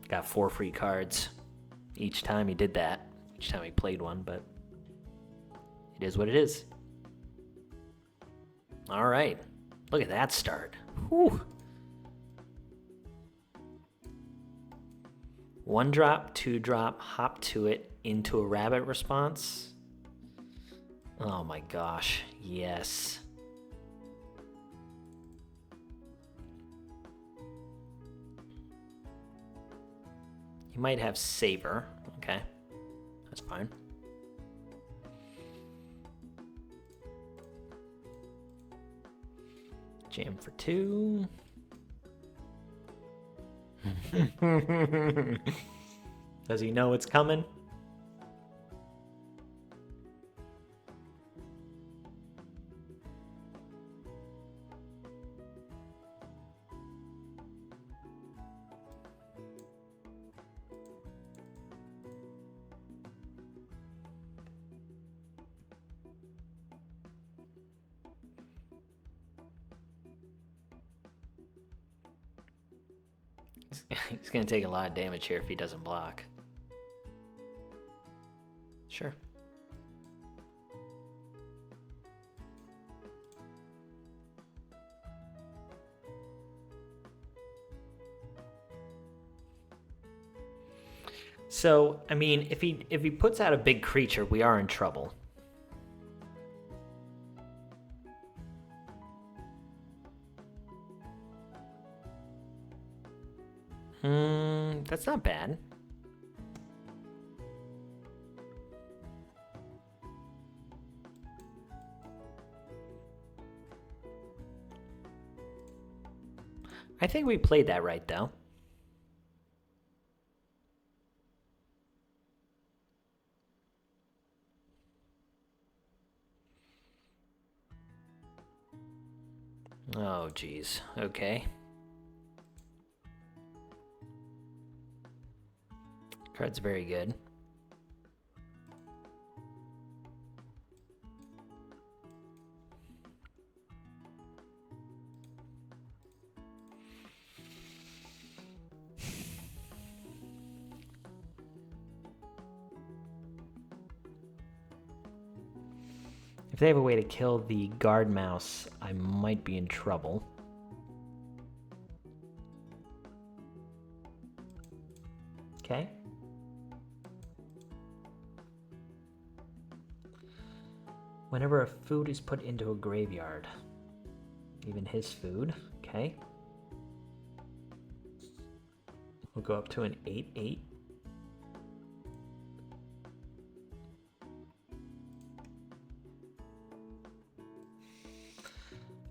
got 4 free cards each time he did that. Each time he played one, but it is what it is. All right, look at that start. Whew. 1 drop, 2 drop, hop to it into a rabbit response. Oh my gosh, yes. You might have Savor. Okay, that's fine. Jam for 2. Does he know it's coming? He's going to take a lot of damage here if he doesn't block. Sure. So, I mean, if he puts out a big creature, we are in trouble. That's not bad. I think we played that right, though. Oh, geez. Okay. Card's very good. If they have a way to kill the guard mouse, I might be in trouble. Okay. Whenever a food is put into a graveyard, even his food, okay. We'll go up to an 8/8.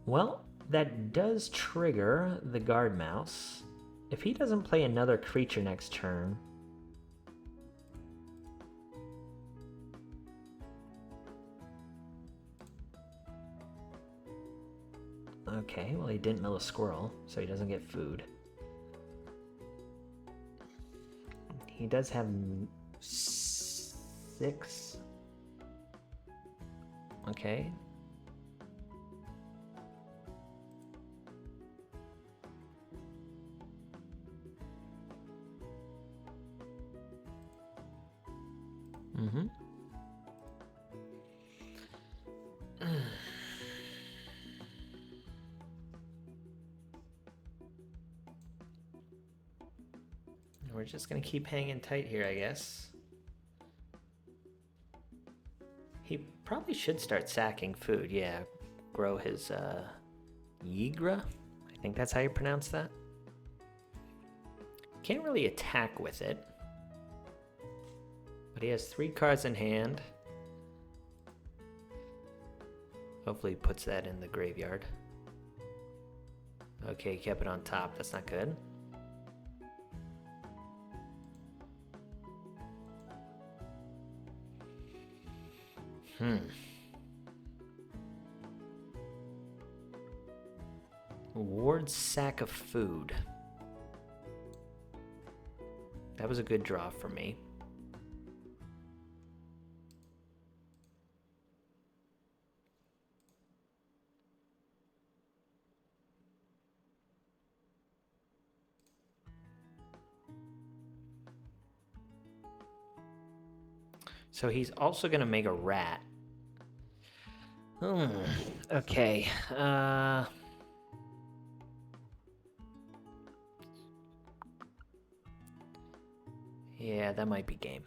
Well, that does trigger the guard mouse. If he doesn't play another creature next turn, okay, well, he didn't mill a squirrel, so he doesn't get food. He does have 6. Okay. Mm-hmm. We're just gonna keep hanging tight here, I guess. He probably should start sacking food, yeah. Grow his Yigra? I think that's how you pronounce that. Can't really attack with it. But he has 3 cards in hand. Hopefully he puts that in the graveyard. Okay, kept it on top. That's not good. Ward's sack of food. That was a good draw for me. So he's also going to make a rat. Okay. Yeah, that might be game.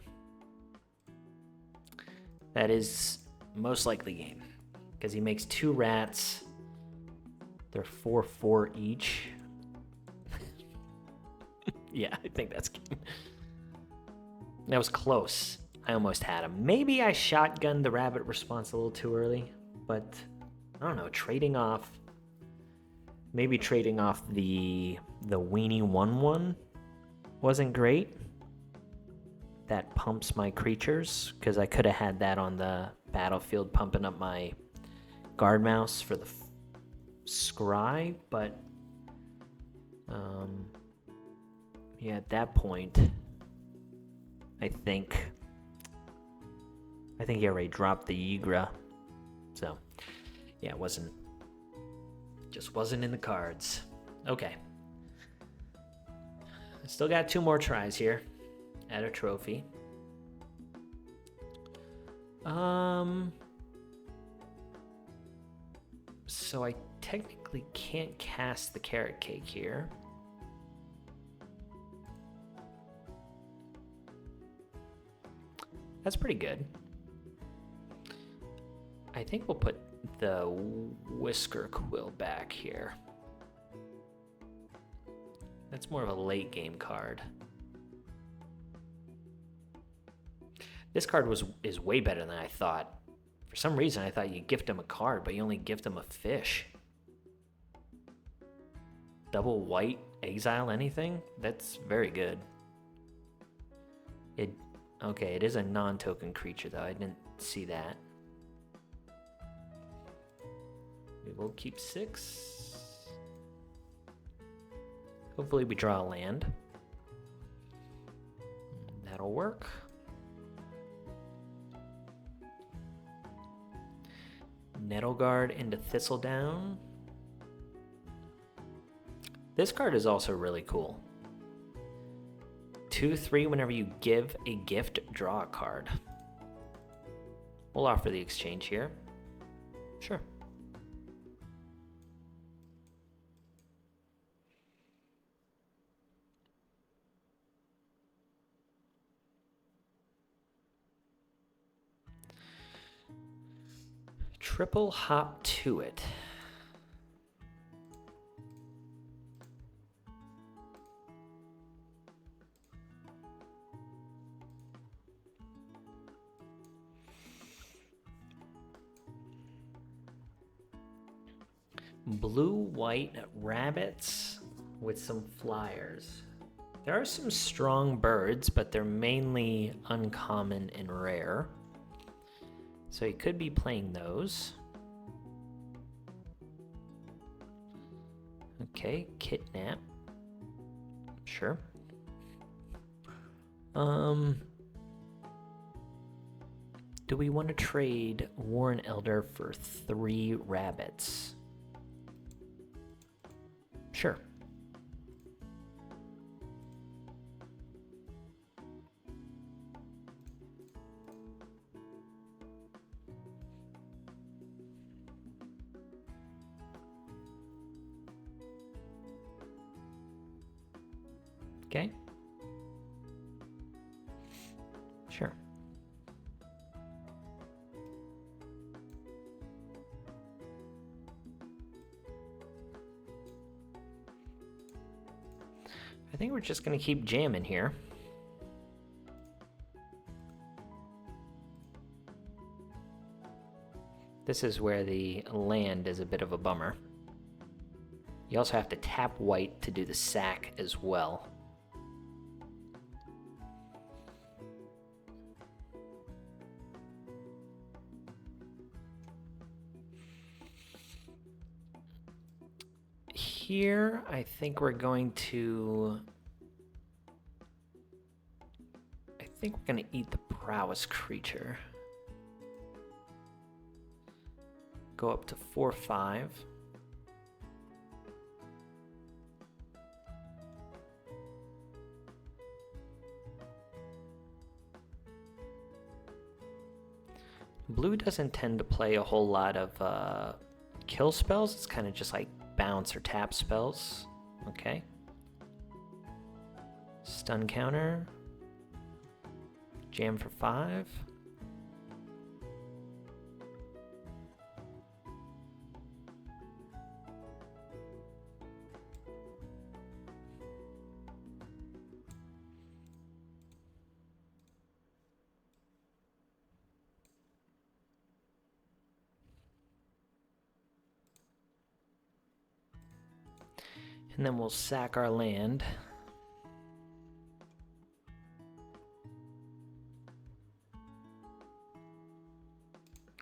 That is most likely game. Because he makes 2 rats. They're 4/4 each. Yeah, I think that's game. That was close. I almost had him. Maybe I shotgunned the rabbit response a little too early. But, I don't know, trading off... Maybe trading off the weenie 1/1 wasn't great. That pumps my creatures, because I could have had that on the battlefield pumping up my guard mouse for the scry, but yeah, at that point, I think he already dropped the Yigra, so yeah, it just wasn't in the cards. Okay, I still got 2 more tries here. Add a trophy. So I technically can't cast the carrot cake here. That's pretty good. I think we'll put the Whisker Quill back here. That's more of a late game card. This card is way better than I thought. For some reason, I thought you gift him a card, but you only gift him a fish. Double white, exile anything? That's very good. Okay, it is a non-token creature, though. I didn't see that. We will keep 6. Hopefully we draw a land. That'll work. Nettleguard into Thistledown. This card is also really cool. 2/3 whenever you give a gift, draw a card. We'll offer the exchange here. Sure. Triple hop to it. Blue-white rabbits with some flyers. There are some strong birds, but they're mainly uncommon and rare. So he could be playing those. Okay, kidnap. Sure. Do we want to trade Warren Elder for 3 rabbits? Sure. Okay. Sure. I think we're just going to keep jamming here. This is where the land is a bit of a bummer. You also have to tap white to do the sack as well. Here, I think we're going to eat the prowess creature. Go up to 4/5. Blue doesn't tend to play a whole lot of kill spells. It's kind of just like bounce or tap spells. Okay. Stun counter. Jam for 5. And then we'll sack our land.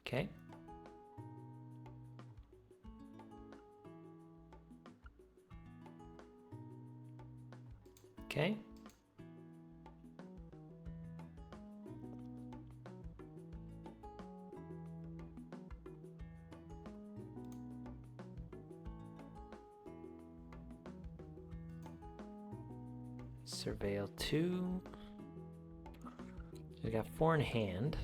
Okay. Okay. Surveil 2. We got 4 in hand.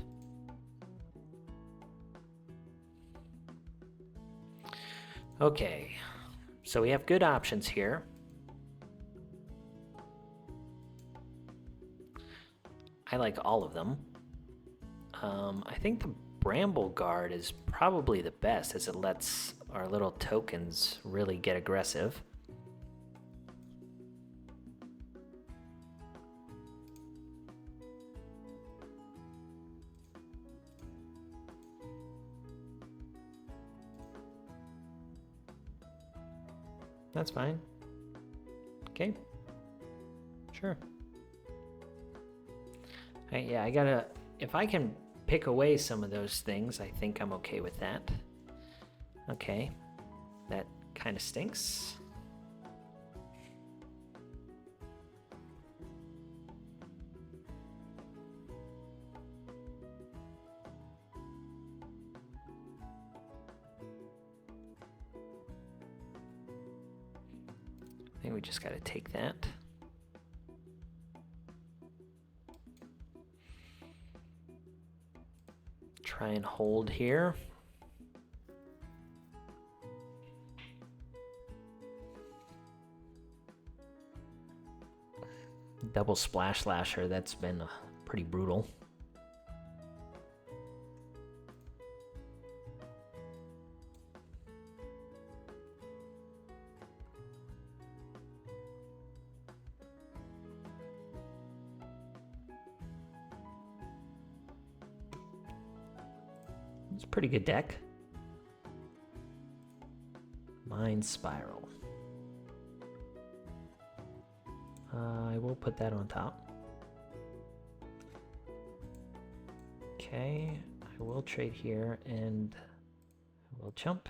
Okay, so we have good options here. I like all of them. I think the Bramble Guard is probably the best, as it lets our little tokens really get aggressive. That's fine. Okay. Sure. Yeah, I gotta... If I can pick away some of those things, I think I'm okay with that. Okay. That kind of stinks. I think we just gotta take that. Try and hold here. Double Splash Lasher, that's been pretty brutal. It's a pretty good deck. Mind Spiral. I will put that on top. Okay, I will trade here and I will jump.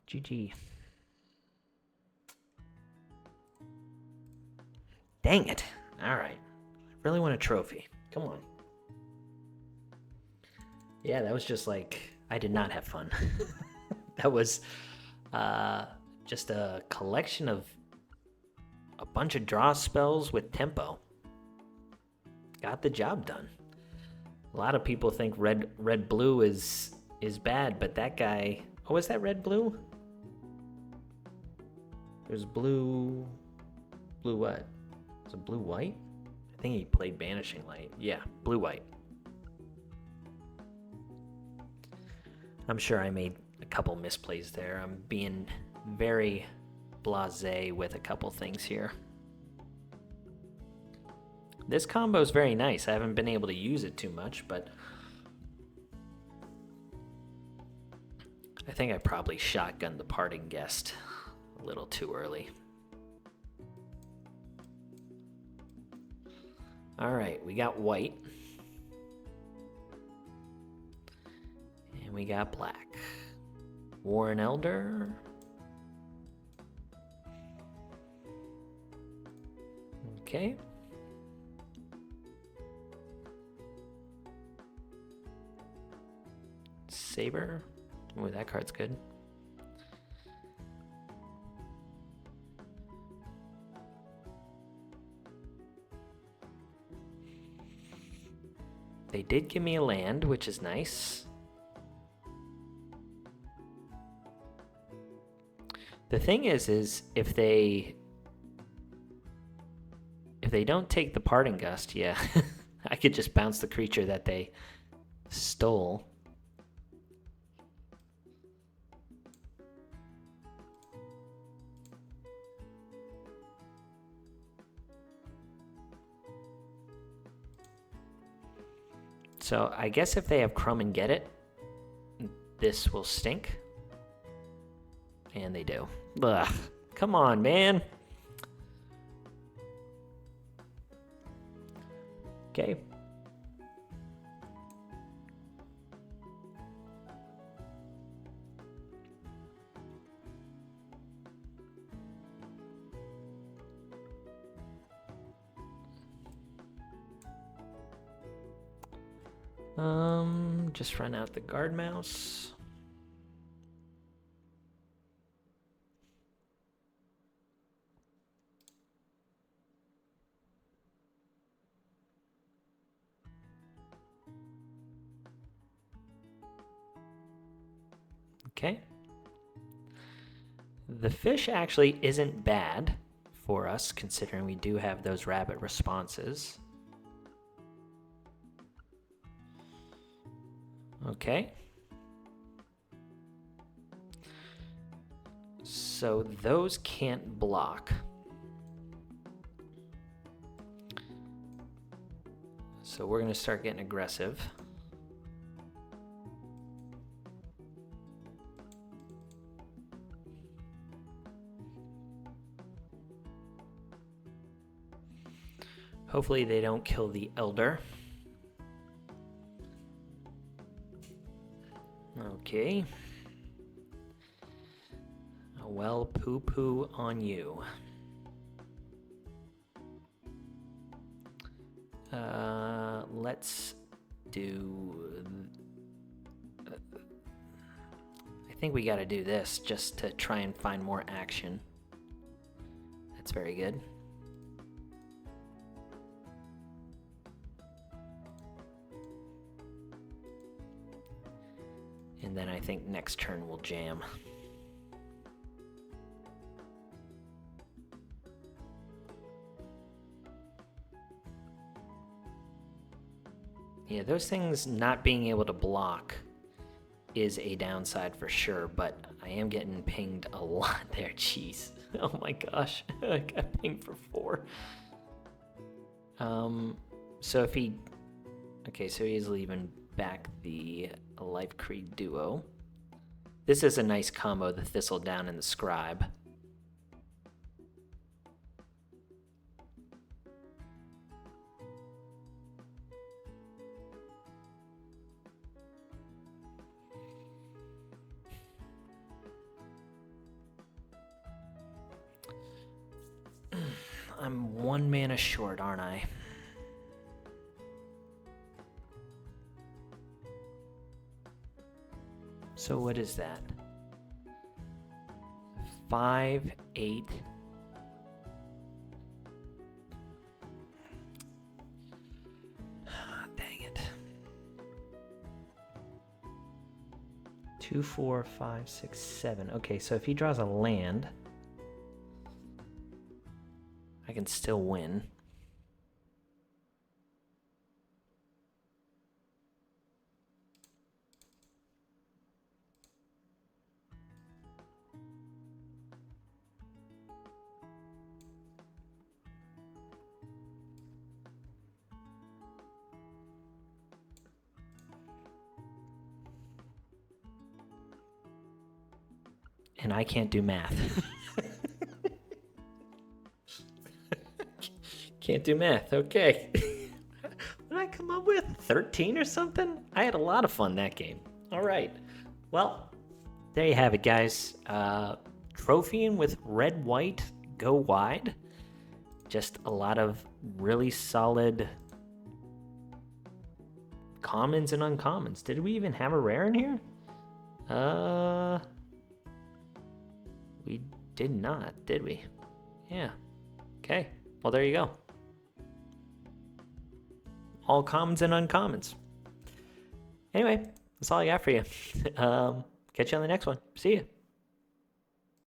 GG. Dang it. All right. I really want a trophy. Come on. Yeah, that was just like, I did not have fun. That was just a collection of a bunch of draw spells with tempo. Got the job done. A lot of people think red blue is bad, but that guy, oh, was that red blue? There's blue what? Is it blue white? I think he played Banishing Light. Yeah, blue white. I'm sure I made a couple misplays there. I'm being very blasé with a couple things here. This combo is very nice. I haven't been able to use it too much, but I think I probably shotgunned the parting guest a little too early. All right, we got white. And we got black. Warren Elder. Okay. Saber. Oh, that card's good. They did give me a land, which is nice. The thing is if they don't take the parting gust, yeah, I could just bounce the creature that they stole. So I guess if they have Crumb and Get It, this will stink. And they do. Ugh, come on, man. Okay. Just run out the guard mouse. Okay. The fish actually isn't bad for us, considering we do have those rabbit responses. Okay. So those can't block. So we're going to start getting aggressive. Hopefully they don't kill the Elder. Okay. Well, poo-poo on you. Let's do... I think we gotta do this just to try and find more action. That's very good. And then I think next turn we'll jam. Yeah, those things not being able to block is a downside for sure, but I am getting pinged a lot there. Jeez. Oh my gosh. I got pinged for 4. So if he... Okay, so he's leaving back the Life Creed Duo. This is a nice combo, the Thistledown and the Scribe. I'm 1 mana short, aren't I? So what is that? 5, 8. Dang it. 2, 4, 5, 6, 7. Okay, so if he draws a land, I can still win. and I can't do math. Can't do math, okay. What did I come up with? 13 or something? I had a lot of fun that game. All right. Well, there you have it, guys. Trophying with red, white, go wide. Just a lot of really solid commons and uncommons. Did we even have a rare in here? We did not, did we? Yeah. Okay. Well, there you go. All commons and uncommons. Anyway, that's all I got for you. Catch you on the next one. See ya.